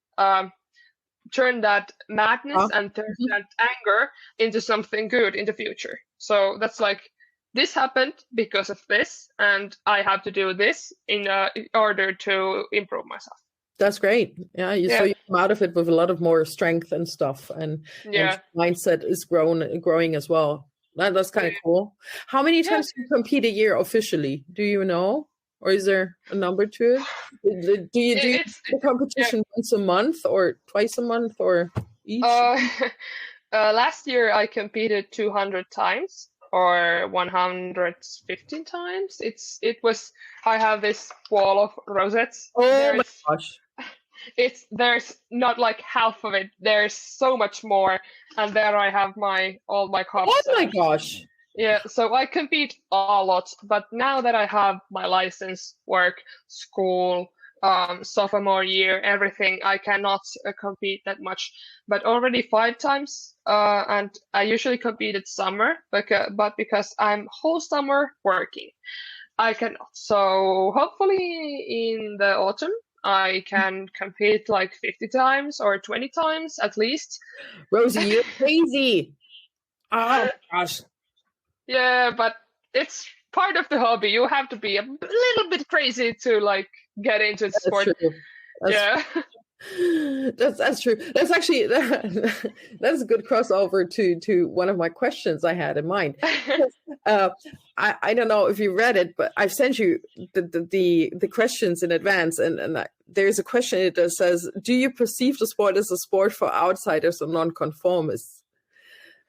turn that madness and turn that anger into something good in the future. So that's like, this happened because of this, and I have to do this in order to improve myself. That's great. So you come out of it with a lot of more strength and stuff, and mindset is growing as well. That's kind of cool. How many times do you compete a year officially? Do you know? Or is there a number to it? Do you do the competition once a month or twice a month or each? Last year I competed 200 times or 115 times. I have this wall of rosettes. Oh my gosh. There's not like half of it. There's so much more, and there I have all my cups. Oh my gosh. Yeah, so I compete a lot, but now that I have my license, work, school, sophomore year, everything, I cannot compete that much. But already 5 times, and I usually compete at summer, but because I'm whole summer working, I cannot. So hopefully in the autumn, I can compete like 50 times or 20 times at least. Rosie, you're crazy. Oh gosh. Yeah, but it's part of the hobby. You have to be a little bit crazy to like get into the sport. That's true. That's actually that's a good crossover to one of my questions I had in mind. I don't know if you read it, but I've sent you the questions in advance, and there's a question that says, "Do you perceive the sport as a sport for outsiders or nonconformists?"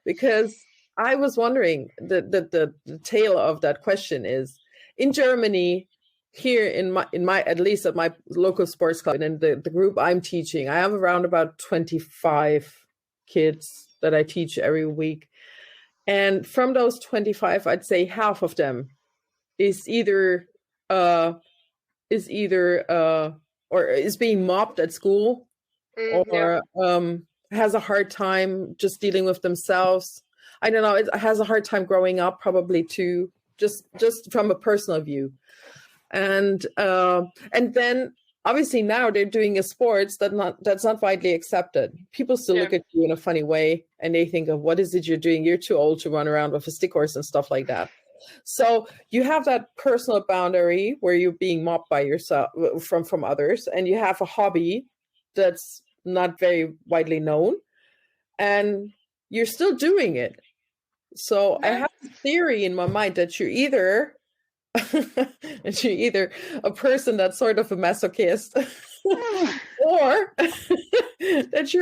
Because I was wondering, the tail of that question is, in Germany, here in my at least at my local sports club and in the group I'm teaching, I have around about 25 kids that I teach every week. And from those 25, I'd say half of them is either or is being mobbed at school, or has a hard time just dealing with themselves. I don't know, it has a hard time growing up, probably too, just from a personal view. And then obviously now they're doing a sports that's not widely accepted. People still look at you in a funny way, and they think of, what is it you're doing? You're too old to run around with a stick horse and stuff like that. So you have that personal boundary where you're being mobbed by yourself from others, and you have a hobby that's not very widely known, and you're still doing it. So I have a theory in my mind that you're either a person that's sort of a masochist, or that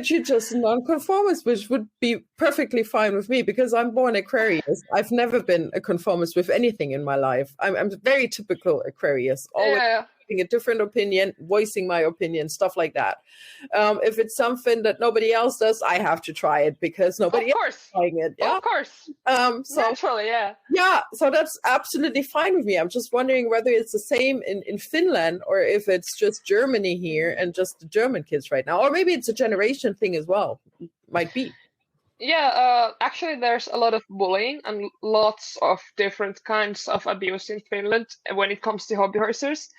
you're just nonconformist, which would be perfectly fine with me, because I'm born Aquarius. I've never been a conformist with anything in my life. I'm very typical Aquarius, always having a different opinion, voicing my opinion, stuff like that. If it's something that nobody else does, I have to try it because nobody else is trying it. Yeah? Of course. So, naturally, yeah. Yeah, so that's absolutely fine with me. I'm just wondering whether it's the same in Finland, or if it's just Germany here and just the German kids right now. Or maybe it's a generation thing as well. Might be. Yeah, actually there's a lot of bullying and lots of different kinds of abuse in Finland when it comes to hobby horsers.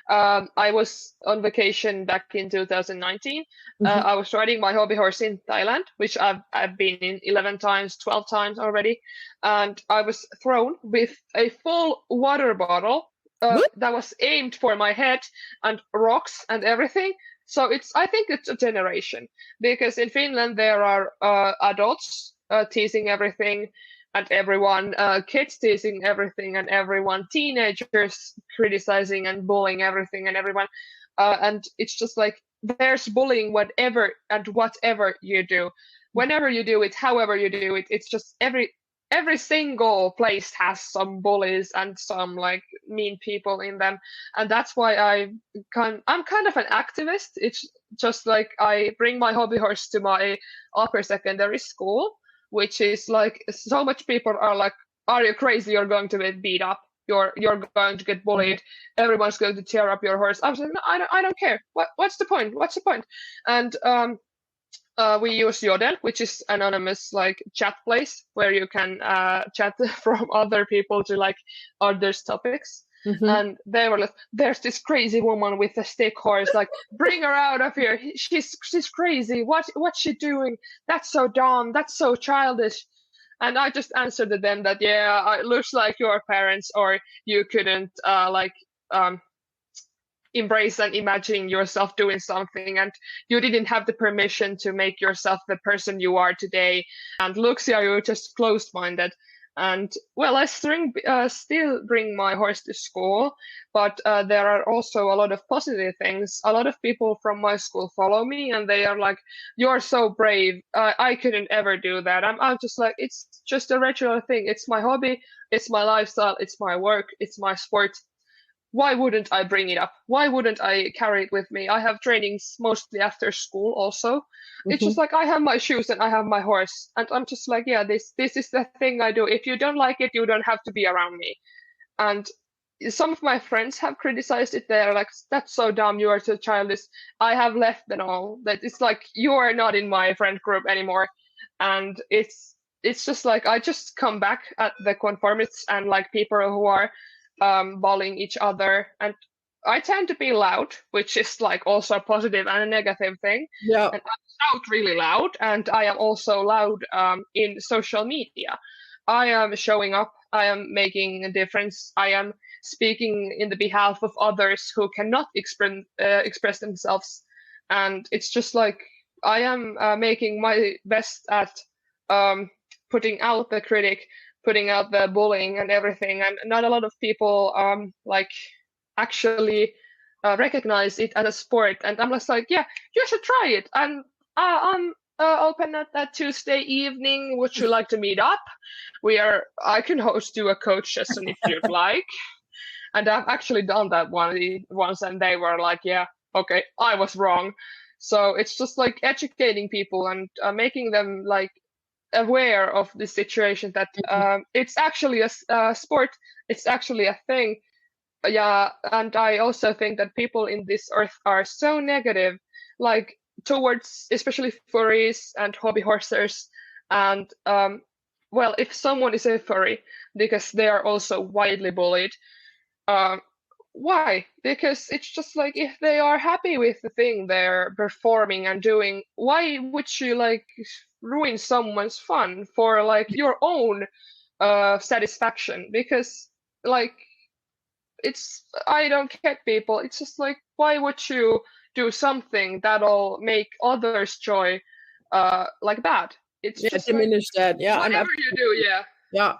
I was on vacation back in 2019. I was riding my hobby horse in Thailand, which I've been in 11 times, 12 times already. And I was thrown with a full water bottle that was aimed for my head, and rocks and everything. So I think it's a generation, because in Finland there are adults teasing everything and everyone, kids teasing everything and everyone, teenagers criticizing and bullying everything and everyone. And it's just like there's bullying whatever and whatever you do. Whenever you do it, however you do it, it's just every single place has some bullies and some like mean people in them. And that's why I'm kind of an activist. It's just like I bring my hobby horse to my upper secondary school, which is like, so much people are like, are you crazy? You're going to get beat up. You're going to get bullied. Everyone's going to tear up your horse. I was like, no, I don't care. What's the point? And we use Yodel, which is anonymous like chat place where you can chat from other people to like others' topics. And they were like, there's this crazy woman with a stick horse, like bring her out of here. She's crazy. What's she doing? That's so dumb. That's so childish. And I just answered to them that, it looks like your parents, or you couldn't embrace and imagine yourself doing something, and you didn't have the permission to make yourself the person you are today. And looks, you're just closed-minded. And well, I still bring my horse to school, but there are also a lot of positive things. A lot of people from my school follow me, and they are like, "You're so brave. I couldn't ever do that." I'm just like, it's just a regular thing. It's my hobby. It's my lifestyle. It's my work. It's my sport. Why wouldn't I bring it up? Why wouldn't I carry it with me? I have trainings mostly after school also. It's just like I have my shoes and I have my horse. And I'm just like, this is the thing I do. If you don't like it, you don't have to be around me. And some of my friends have criticized it. They're like, that's so dumb. You are so childish. I have left them all. That it's like, you are not in my friend group anymore. And it's just like, I just come back at the conformists and like people who are bullying each other. And I tend to be loud, which is like also a positive and a negative thing. Yeah. And I shout really loud, and I am also loud in social media. I am showing up. I am making a difference. I am speaking in the behalf of others who cannot express themselves. And it's just like I am making my best at putting out the critic, putting out the bullying and everything. And not a lot of people like actually recognize it as a sport. And I'm just like, you should try it. And I'm open at that Tuesday evening. Would you like to meet up? I can host you a coach session if you'd like. And I've actually done that once, and they were like, yeah, okay, I was wrong. So it's just like educating people and making them like aware of the situation that it's actually a sport, it's actually a thing. Yeah, and I also think that people in this earth are so negative, like towards especially furries and hobby horsers. And well, if someone is a furry, because they are also widely bullied, uh, why? Because it's just like if they are happy with the thing they're performing and doing, why would you like ruin someone's fun for like your own satisfaction? Because like I don't get people. It's just like, why would you do something that'll make others' joy like that? It's just diminish that. Yeah, whatever you do. Yeah. Yeah,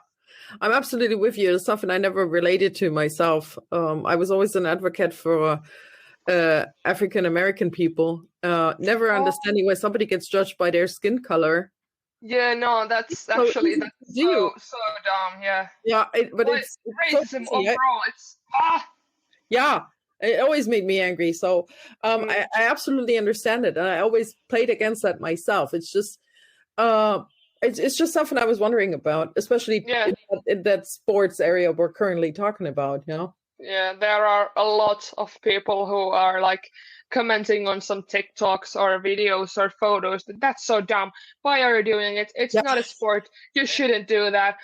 I'm absolutely with you. It's something I never related to myself. I was always an advocate for African American people, never understanding why somebody gets judged by their skin color. Yeah, no, that's actually so dumb. Yeah. Yeah, but it's racism so overall. It's yeah, it always made me angry. So I absolutely understand it, and I always played against that myself. It's just it's just something I was wondering about, especially in that sports area we're currently talking about. You know. Yeah, there are a lot of people who are like commenting on some TikToks or videos or photos. That's so dumb. Why are you doing it? It's not a sport. You shouldn't do that.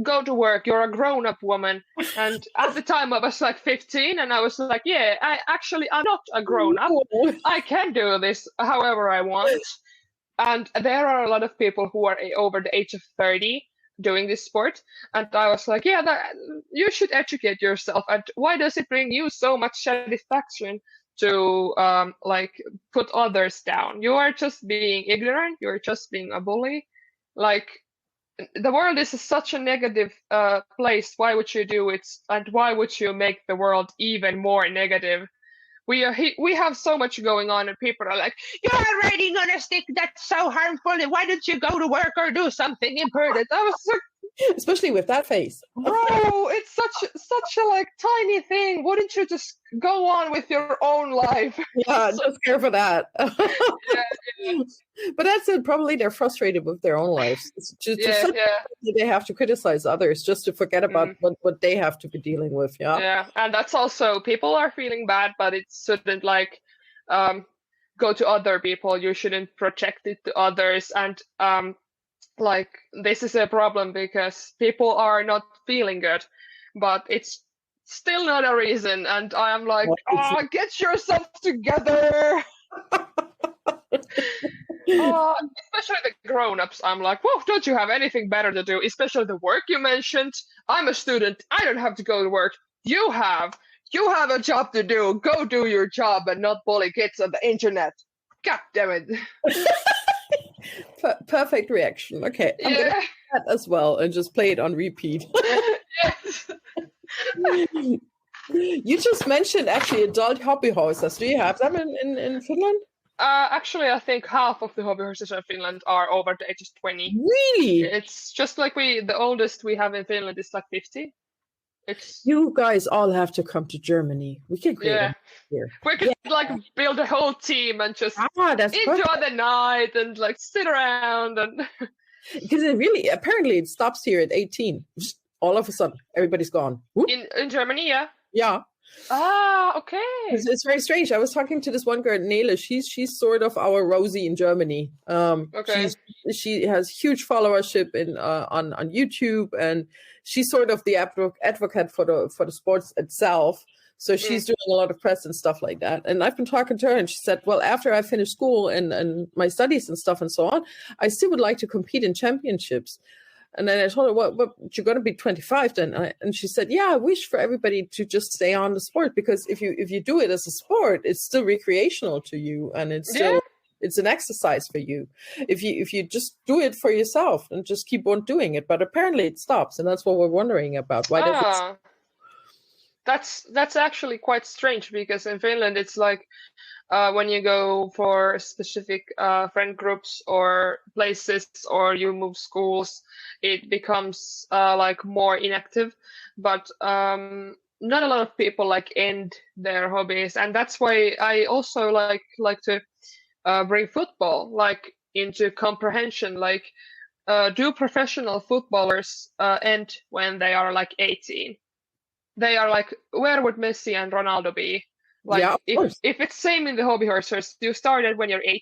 Go to work. You're a grown-up woman. And at the time I was like 15 and I was like, yeah, I'm not a grown-up. I can do this however I want. And there are a lot of people who are over the age of 30 doing this sport, and I was like, yeah, you should educate yourself. And why does it bring you so much satisfaction to like put others down? You are just being ignorant, you're just being a bully. Like, the world is such a negative place. Why would you do it? And why would you make the world even more negative? We have so much going on, and people are like, "You're riding on a stick. That's so harmful. Why don't you go to work or do something important?" I was like, especially with that face, bro, it's such a like tiny thing. Wouldn't you just go on with your own life? Yeah, just care for that. Yeah. But that's it. Probably they're frustrated with their own lives. They have to criticize others just to forget about what they have to be dealing with. Yeah, and that's also, people are feeling bad, but it shouldn't like go to other people. You shouldn't project it to others. And like, this is a problem because people are not feeling good, but it's still not a reason. And I am like, get yourself together. Especially the grown-ups, I'm like, whoa, don't you have anything better to do? Especially the work you mentioned. I'm a student. I don't have to go to work. You have a job to do. Go do your job and not bully kids on the internet. God damn it. Perfect reaction. Okay, I'm gonna do that as well and just play it on repeat. Yes. You just mentioned actually adult hobby horses. Do you have them in Finland? Actually, I think half of the hobby horses in Finland are over the age of 20. Really? It's just like the oldest we have in Finland is like 50. You guys all have to come to Germany. We can create here. We could like build a whole team and just enjoy the night and like sit around and. Because apparently it stops here at 18. All of a sudden, everybody's gone. In Germany, yeah. Yeah. Ah, okay. It's very strange. I was talking to this one girl, Nele. She's sort of our Rosie in Germany. Okay. She has huge followership on YouTube, and she's sort of the advocate for the sports itself. So she's doing a lot of press and stuff like that. And I've been talking to her, and she said, well, after I finish school and my studies and stuff and so on, I still would like to compete in championships. And then I told her, well you're going to be 25 then. And she said, yeah, I wish for everybody to just stay on the sport, because if you do it as a sport, it's still recreational to you, and it's still it's an exercise for you. If you just do it for yourself and just keep on doing it, but apparently it stops, and that's what we're wondering about. Why does it? That's actually quite strange, because in Finland it's like when you go for specific friend groups or places, or you move schools, it becomes like more inactive. But not a lot of people like end their hobbies, and that's why I also like to bring football like into comprehension. Like, do professional footballers end when they are like 18? They are like, where would Messi and Ronaldo be? Like, Yeah, of course. if it's same in the hobby horsers, you started when you're 8,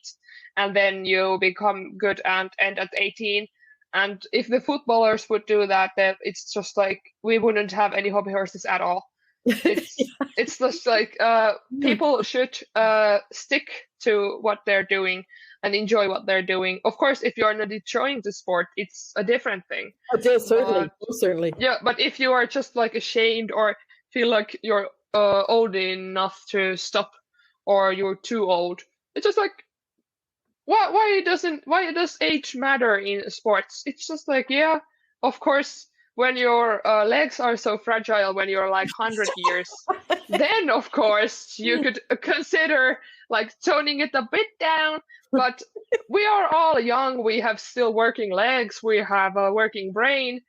and then you become good and end at 18. And if the footballers would do that, then it's just like we wouldn't have any hobby horses at all. It's just like people should stick to what they're doing and enjoy what they're doing. Of course, if you're not enjoying the sport, it's a different thing. Yeah, certainly, certainly. Yeah, but if you are just like ashamed or feel like you're old enough to stop, or you're too old, it's just like, why does age matter in sports? It's just like, yeah, of course, when your legs are so fragile when you're like 100 years, then of course you could consider like toning it a bit down. But we are all young, we have still working legs, we have a working brain.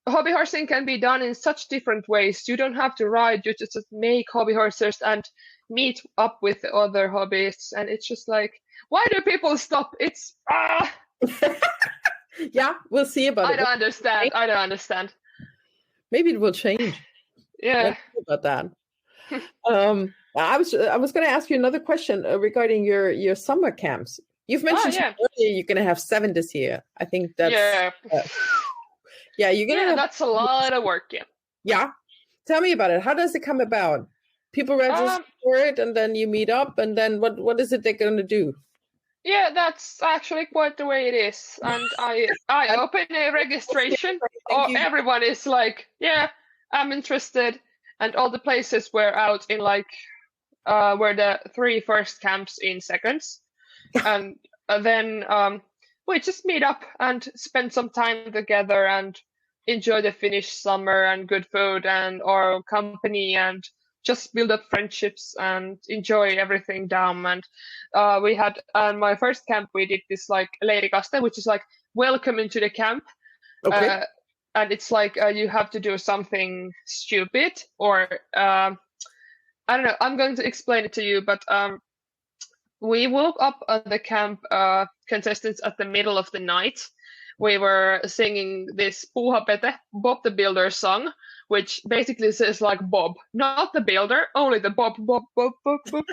Hobby horsing can be done in such different ways. You don't have to ride, you just make hobby horses and meet up with other hobbyists. And it's just like, why do people stop? It's yeah, we'll see about it. I don't understand. Maybe it will change. Yeah. About that. I was going to ask you another question regarding your summer camps. You've mentioned earlier you're going to have 7 this year. I think that's you're going to that's a lot of work. Yeah. Tell me about it. How does it come about? People register for it, and then you meet up, and then what is it they're going to do? Yeah, that's actually quite the way it is. And I open a registration. Everyone is like, yeah, I'm interested. And all the places were out in like were the 3 first camps in seconds. And then we just meet up and spend some time together and enjoy the Finnish summer and good food and our company and just build up friendships and enjoy everything down. And we had my first camp, we did this like leirikaste, which is like welcome into the camp. Okay. And it's like you have to do something stupid or I don't know, I'm going to explain it to you, but we woke up at the camp contestants at the middle of the night. We were singing this Puuhapete, Bob the Builder song, which basically says like Bob, not the builder, only the Bob, Bob, Bob, Bob, Bob.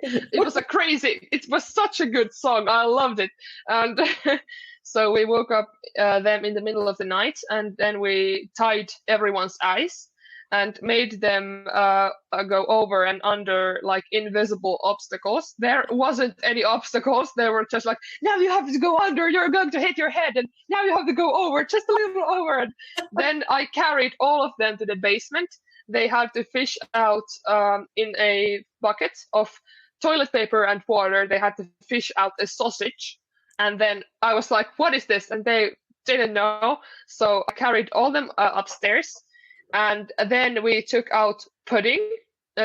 It was such a good song. I loved it. And so we woke up them in the middle of the night, and then we tied everyone's eyes and made them go over and under like invisible obstacles. There wasn't any obstacles. They were just like, now you have to go under, you're going to hit your head, and now you have to go over, just a little over. And then I carried all of them to the basement. They had to fish out in a bucket of toilet paper and water. They had to fish out a sausage. And then I was like, what is this? And they didn't know. So I carried all them upstairs. And then we took out pudding,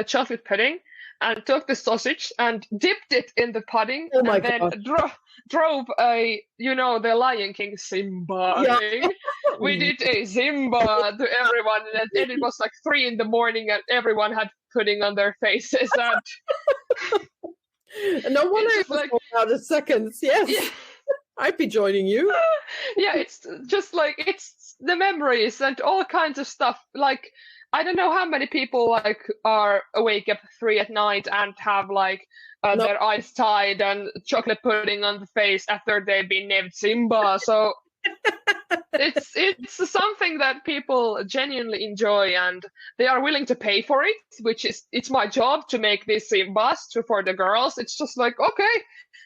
chocolate pudding, and took the sausage and dipped it in the pudding, and then drove the Lion King Simba thing. We did a Simba to everyone, and then it was like 3 a.m, and everyone had pudding on their faces. And no wonder it was like out of seconds. Yes. Yeah. I'd be joining you. Yeah, it's just like, it's the memories and all kinds of stuff. Like, I don't know how many people like are awake at 3 a.m. and have like their eyes tied and chocolate pudding on the face after they've been named Simba. So it's something that people genuinely enjoy, and they are willing to pay for it, which is, it's my job to make these Simbas for the girls. It's just like, okay,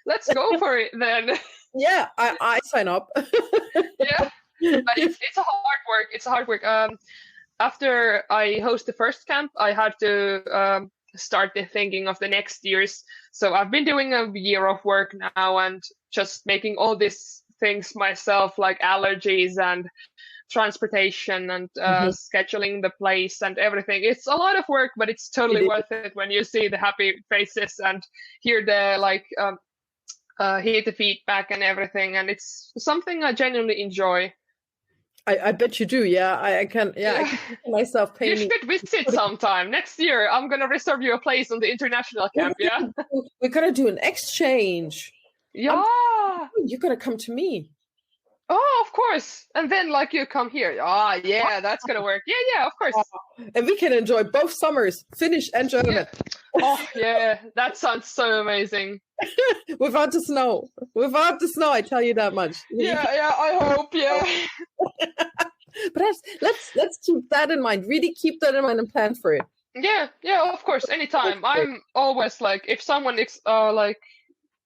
let's go for it then. Yeah, I sign up. Yeah, but it's a hard work. It's a hard work. After I host the first camp, I had to start the thinking of the next years. So I've been doing a year of work now and just making all these things myself, like allergies and transportation and scheduling the place and everything. It's a lot of work, but it's totally worth it when you see the happy faces and hear the hear the feedback and everything. And it's something I genuinely enjoy. I bet you do. Yeah, I can. Yeah, I can see myself You paying. should visit sometime. Next year, I'm going to reserve you a place on the international camp, yeah? We're going to do an exchange. Yeah. You're going to come to me. Oh, of course. And then like you come here. Ah, yeah, that's going to work. Yeah, of course. And we can enjoy both summers, Finnish and German. Yeah. Oh, yeah, that sounds so amazing. Without the snow. Without the snow, I tell you that much. Yeah, I hope, yeah. But let's keep that in mind. Really keep that in mind and plan for it. Yeah, of course, anytime. I'm always like, if someone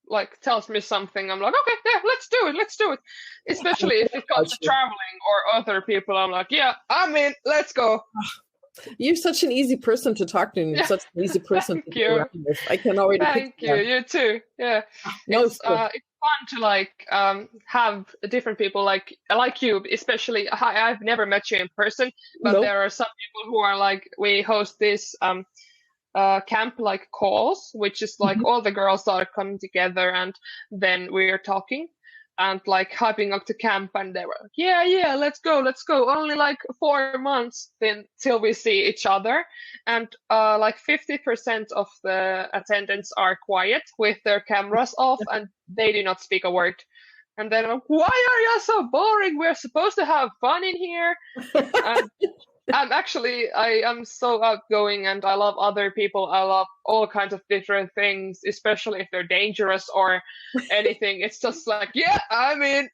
like tells me something, I'm like, okay, yeah, let's do it. Especially if it comes to traveling or other people, I'm like, yeah, I'm in, let's go. You're such an easy person to talk to, and you're such an easy person to be around with. I can already Thank you, you too. Yeah. No, it's fun to like have different people like you, especially I've never met you in person, but there are some people who are like, we host this camp like calls, which is like all the girls are coming together and then we're talking and like hyping up the camp, and they were like, yeah, let's go. Only like 4 months then till we see each other, and like 50% of the attendants are quiet with their cameras off and they do not speak a word. And then I'm like, why are you so boring? We're supposed to have fun in here. And I am so outgoing and I love other people. I love all kinds of different things, especially if they're dangerous or anything. It's just like, yeah, I'm in.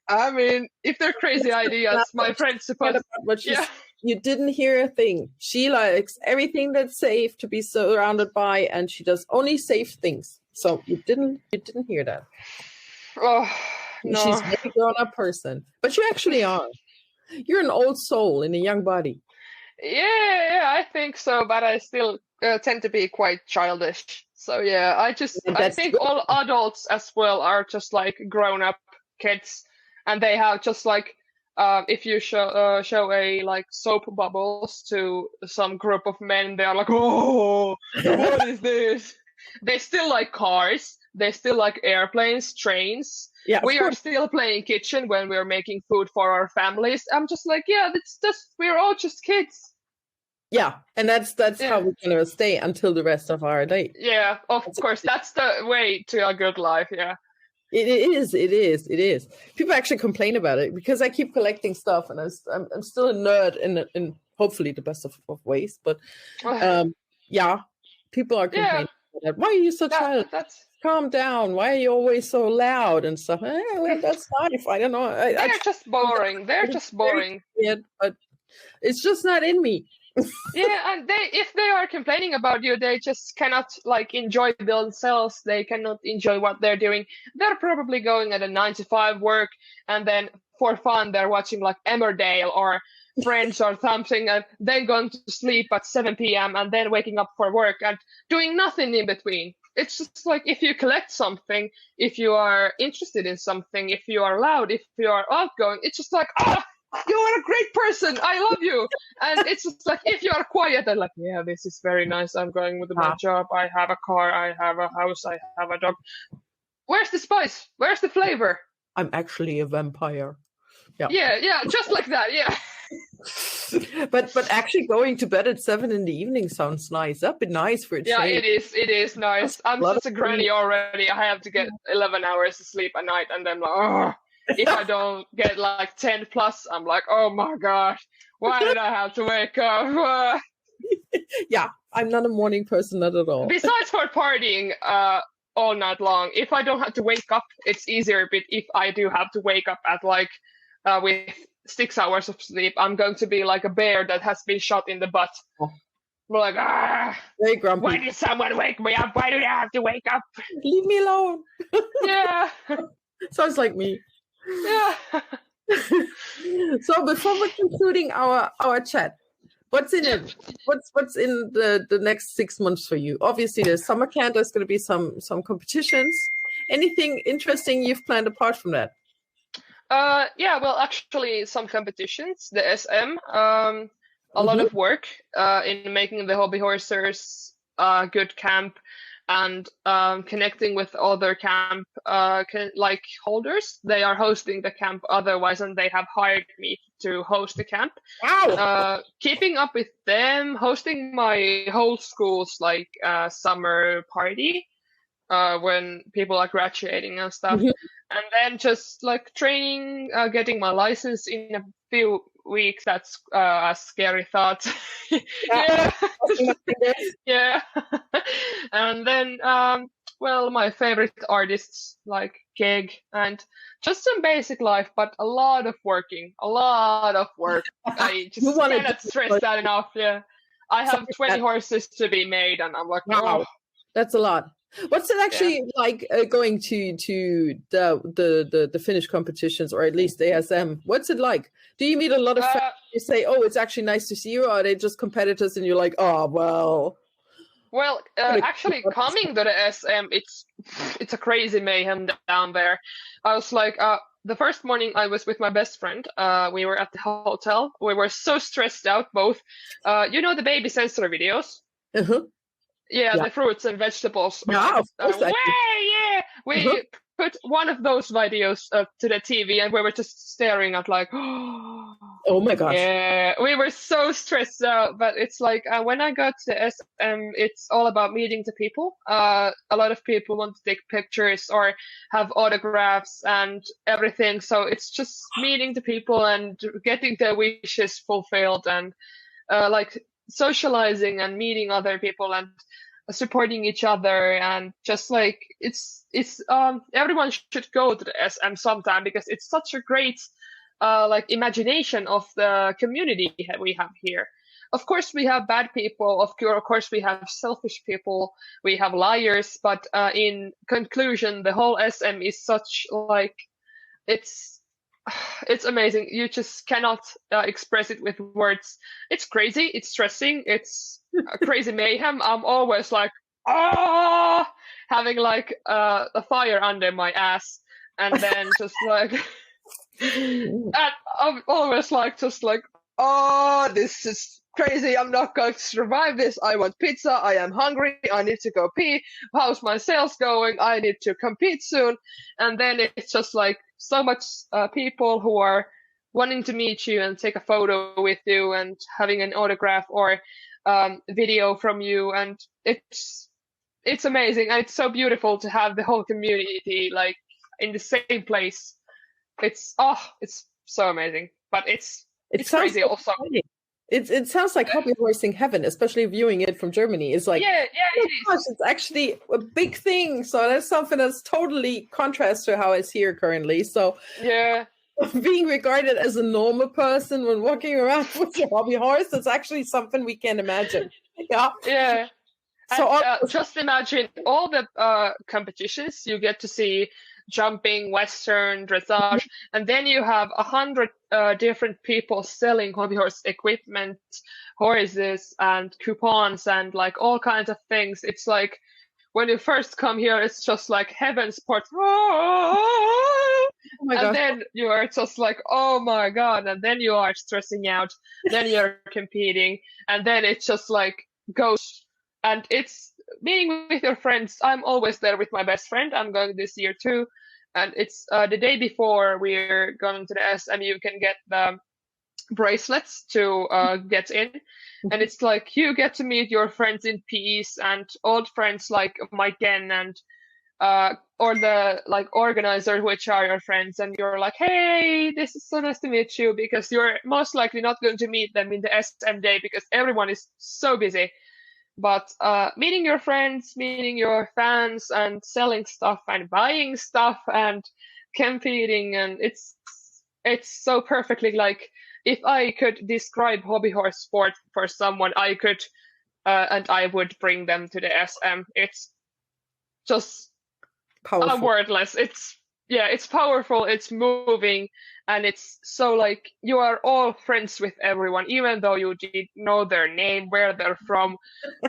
If they're crazy ideas, my friend's supposed to. You didn't hear a thing. She likes everything that's safe to be surrounded by, and she does only safe things. So you didn't hear that. Oh, no. She's a very grown-up person. But you actually are. You're an old soul in a young body. Yeah, I think so, but I still tend to be quite childish. So yeah, I think all adults as well are just like grown-up kids, and they have just like if you show a like soap bubbles to some group of men, they are like, oh, what is this? They still like cars. They still like airplanes, trains. Yeah, we are still playing kitchen when we're making food for our families. I'm just like, yeah, we're all just kids. Yeah, and that's how we're gonna stay until the rest of our day. Yeah, of course, that's the way to a good life. Yeah, it is. People actually complain about it because I keep collecting stuff, and I'm still a nerd in hopefully the best of ways. But yeah, people are complaining. About, why are you so childish? Calm down. Why are you always so loud and stuff? Well, that's life. I don't know. They're just boring. They're just boring. But it's just not in me. Yeah, and if they are complaining about you, they just cannot like enjoy themselves. They cannot enjoy what they're doing. They're probably going at a 9-to-5 work, and then for fun they're watching like Emmerdale or Friends or something, and then going to sleep at 7 p.m. and then waking up for work and doing nothing in between. It's just like, if you collect something, if you are interested in something, if you are loud, if you are outgoing, it's just like, you are a great person. I love you. And it's just like, if you are quiet, I'm like, yeah, this is very nice. I'm going with my job. I have a car. I have a house. I have a dog. Where's the spice? Where's the flavor? I'm actually a vampire. Yeah, just like that. Yeah. But actually going to bed at 7 in the evening sounds nice. That'd be nice for a change. Yeah, it is nice. I'm just a granny already. I have to get 11 hours of sleep a night, and then like, if I don't get like 10 plus, I'm like, oh my gosh, why did I have to wake up? Yeah, I'm not a morning person, not at all. Besides for partying all night long, if I don't have to wake up, it's easier. But if I do have to wake up at like with 6 hours of sleep, I'm going to be like a bear that has been shot in the butt. We're like, very grumpy. Why did someone wake me up? Why do I have to wake up? Leave me alone. Yeah. Sounds like me. Yeah. So before we're concluding our chat, what's in it? What's in the next 6 months for you? Obviously, there's summer camp. There's going to be some competitions. Anything interesting you've planned apart from that? Yeah, well, actually, some competitions. The SM, a lot of work in making the hobby horsers good camp. and connecting with other camp holders. They are hosting the camp otherwise, and they have hired me to host the camp. Wow. Keeping up with them, hosting my whole school's summer party when people are graduating and stuff. Mhm. And then just training, getting my license in a few weeks. That's a scary thought. Yeah. Yeah. And then, my favorite artists like gig and just some basic life, but a lot of work. I just cannot stress that enough. Yeah. I have 20 horses to be made, and I'm like, wow, that's a lot. What's it actually like going to the Finnish competitions, or at least ASM? What's it like? Do you meet a lot of friends? You say, "Oh, it's actually nice to see you," or are they just competitors, and you're like, "Oh, well." Well, actually, coming to the SM, it's a crazy mayhem down there. I was like, the first morning I was with my best friend. We were at the hotel. We were so stressed out, both. The baby sensory videos. Uh-huh. Yeah, the fruits and vegetables. Yeah, of course. We put one of those videos to the TV, and we were just staring at oh my gosh. Yeah, we were so stressed out. But it's like when I got to SM, it's all about meeting the people. A lot of people want to take pictures or have autographs and everything. So it's just meeting the people and getting their wishes fulfilled, and socializing and meeting other people and supporting each other, and just it's everyone should go to the SM sometime, because it's such a great imagination of the community we have here. Of course we have bad people, of course we have selfish people, we have liars, but in conclusion the whole SM is such it's amazing. You just cannot express it with words. It's crazy. It's stressing. It's a crazy mayhem. I'm always having a fire under my ass, and then just and I'm always this is crazy. I'm not going to survive this. I want pizza. I am hungry. I need to go pee. How's my sales going? I need to compete soon. And then it's just so much people who are wanting to meet you and take a photo with you and having an autograph or video from you, and it's amazing, and it's so beautiful to have the whole community in the same place. It's so amazing, but it's crazy also. Funny. It sounds like hobby horsing heaven, especially viewing it from Germany. It's it is. It's actually a big thing. So that's something that's totally contrast to how it's here currently. So yeah, being regarded as a normal person when walking around with your hobby horse, that's actually something we can't imagine. Yeah. Yeah. So just imagine all the competitions you get to see. Jumping, Western, dressage, and then you have 100 different people selling hobby horse equipment, horses, and coupons, and all kinds of things. It's when you first come here, it's just heaven's port. Oh my God. And then you are just oh my God, and then you are stressing out. Then you're competing, and then it's just goes, and it's meeting with your friends. I'm always there with my best friend. I'm going this year too. And it's the day before we're going to the SM, you can get the bracelets to get in. And it's you get to meet your friends in peace, and old friends like Mike and or the organizer, which are your friends, and you're hey, this is so nice to meet you, because you're most likely not going to meet them in the SM day because everyone is so busy. But meeting your friends, meeting your fans, and selling stuff and buying stuff and competing, and it's so perfectly if I could describe hobby horse sport for someone, I could, and I would bring them to the SM. It's just powerful. I'm wordless. It's powerful. It's moving. And it's so you are all friends with everyone, even though you didn't know their name, where they're from,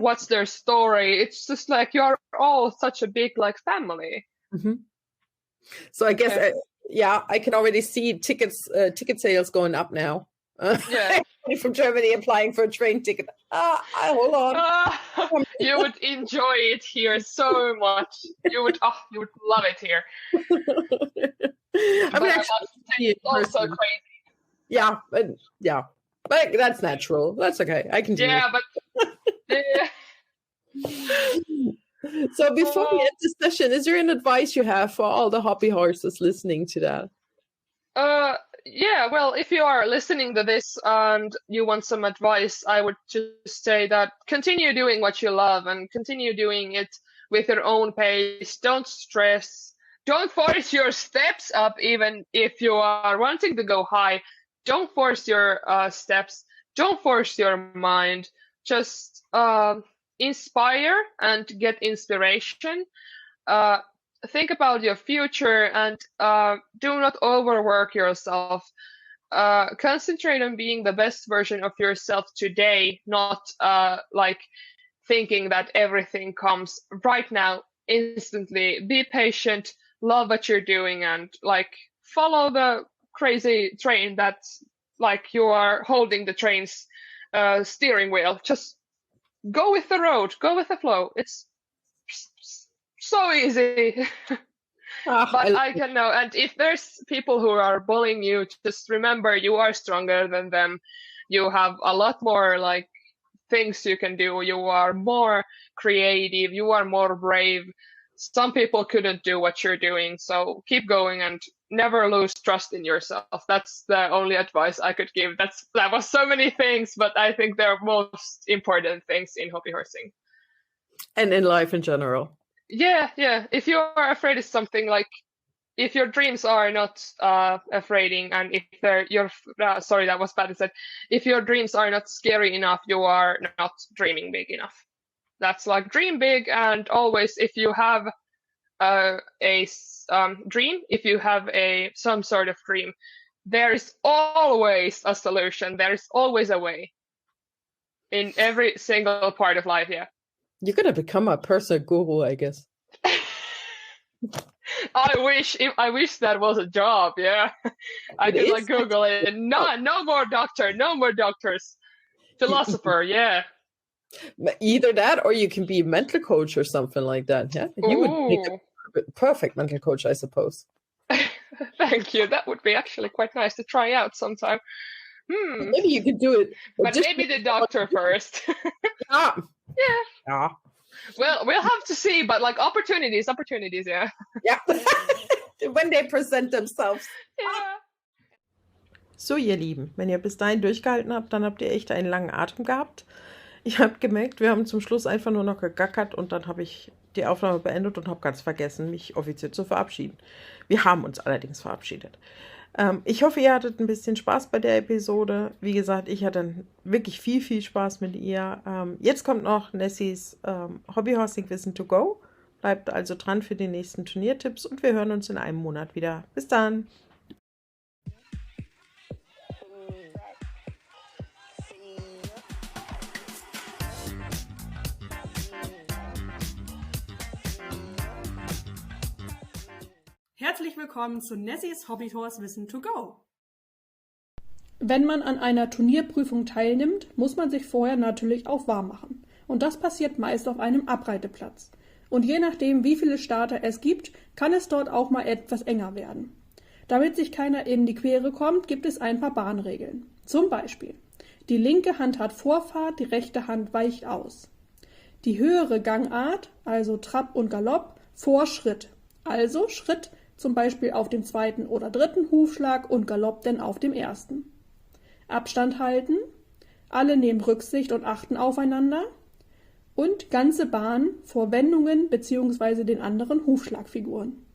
what's their story. It's just you are all such a big family. Mm-hmm. So I guess, I can already see ticket sales going up now. Yeah. From Germany applying for a train ticket. Hold on. You would enjoy it here so much. You would love it here. I mean, actually, it's also crazy. Yeah, but that's natural. That's okay. I can do it. Yeah, but So before we end this session, is there an advice you have for all the hobby horses listening to that? Yeah, well, if you are listening to this and you want some advice, I would just say that continue doing what you love and continue doing it with your own pace. Don't stress. Don't force your steps up, even if you are wanting to go high. Don't force your steps. Don't force your mind. Just inspire and get inspiration. Think about your future and do not overwork yourself. Concentrate on being the best version of yourself today, not like thinking that everything comes right now, instantly. Be patient, love what you're doing, and like follow the crazy train that's like you are holding the train's steering wheel. Just go with the road, go with the flow. It's so easy. But I can know. And if there's people who are bullying you, just remember you are stronger than them. You have a lot more like things you can do. You are more creative. You are more brave. Some people couldn't do what you're doing. So keep going and never lose trust in yourself. That's the only advice I could give. That was so many things, but I think they're most important things in hobby horsing. And in life in general. Yeah. If you are afraid of something, like if your dreams are not afraiding, and if sorry, that was bad said. If your dreams are not scary enough, you are not dreaming big enough. That's like dream big, and always if you have a dream, if you have some sort of dream, there is always a solution. There is always a way in every single part of life. Yeah. You're gonna become a personal guru, I guess. I wish that was a job. Yeah, I could like Google it. No more doctor, no more doctors. Philosopher, yeah. Either that, or you can be a mental coach or something like that. Yeah, you would make a perfect mental coach, I suppose. Thank you. That would be actually quite nice to try out sometime. Maybe you could do it, but maybe the doctor first. Yeah. Well, we'll have to see, but like opportunities, yeah. Yeah. When they present themselves. Yeah. So, ihr Lieben, wenn ihr bis dahin durchgehalten habt, dann habt ihr echt einen langen Atem gehabt. Ich habe gemerkt, wir haben zum Schluss einfach nur noch gegackert und dann habe ich die Aufnahme beendet und habe ganz vergessen, mich offiziell zu verabschieden. Wir haben uns allerdings verabschiedet. Ich hoffe, ihr hattet ein bisschen Spaß bei der Episode. Wie gesagt, ich hatte wirklich viel Spaß mit ihr. Jetzt kommt noch Nessys Hobby Horsing Wissen to go. Bleibt also dran für die nächsten Turniertipps und wir hören uns in einem Monat wieder. Bis dann! Herzlich willkommen zu Nessys Hobby Horsing Wissen to go. Wenn man an einer Turnierprüfung teilnimmt, muss man sich vorher natürlich auch warm machen. Und das passiert meist auf einem Abreiteplatz. Und je nachdem, wie viele Starter es gibt, kann es dort auch mal etwas enger werden. Damit sich keiner in die Quere kommt, gibt es ein paar Bahnregeln. Zum Beispiel: Die linke Hand hat Vorfahrt, die rechte Hand weicht aus. Die höhere Gangart, also Trab und Galopp, vor Schritt. Also Schritt zum Beispiel auf dem zweiten oder dritten Hufschlag und Galopp dann auf dem ersten. Abstand halten, alle nehmen Rücksicht und achten aufeinander und ganze Bahn vor Wendungen bzw. den anderen Hufschlagfiguren.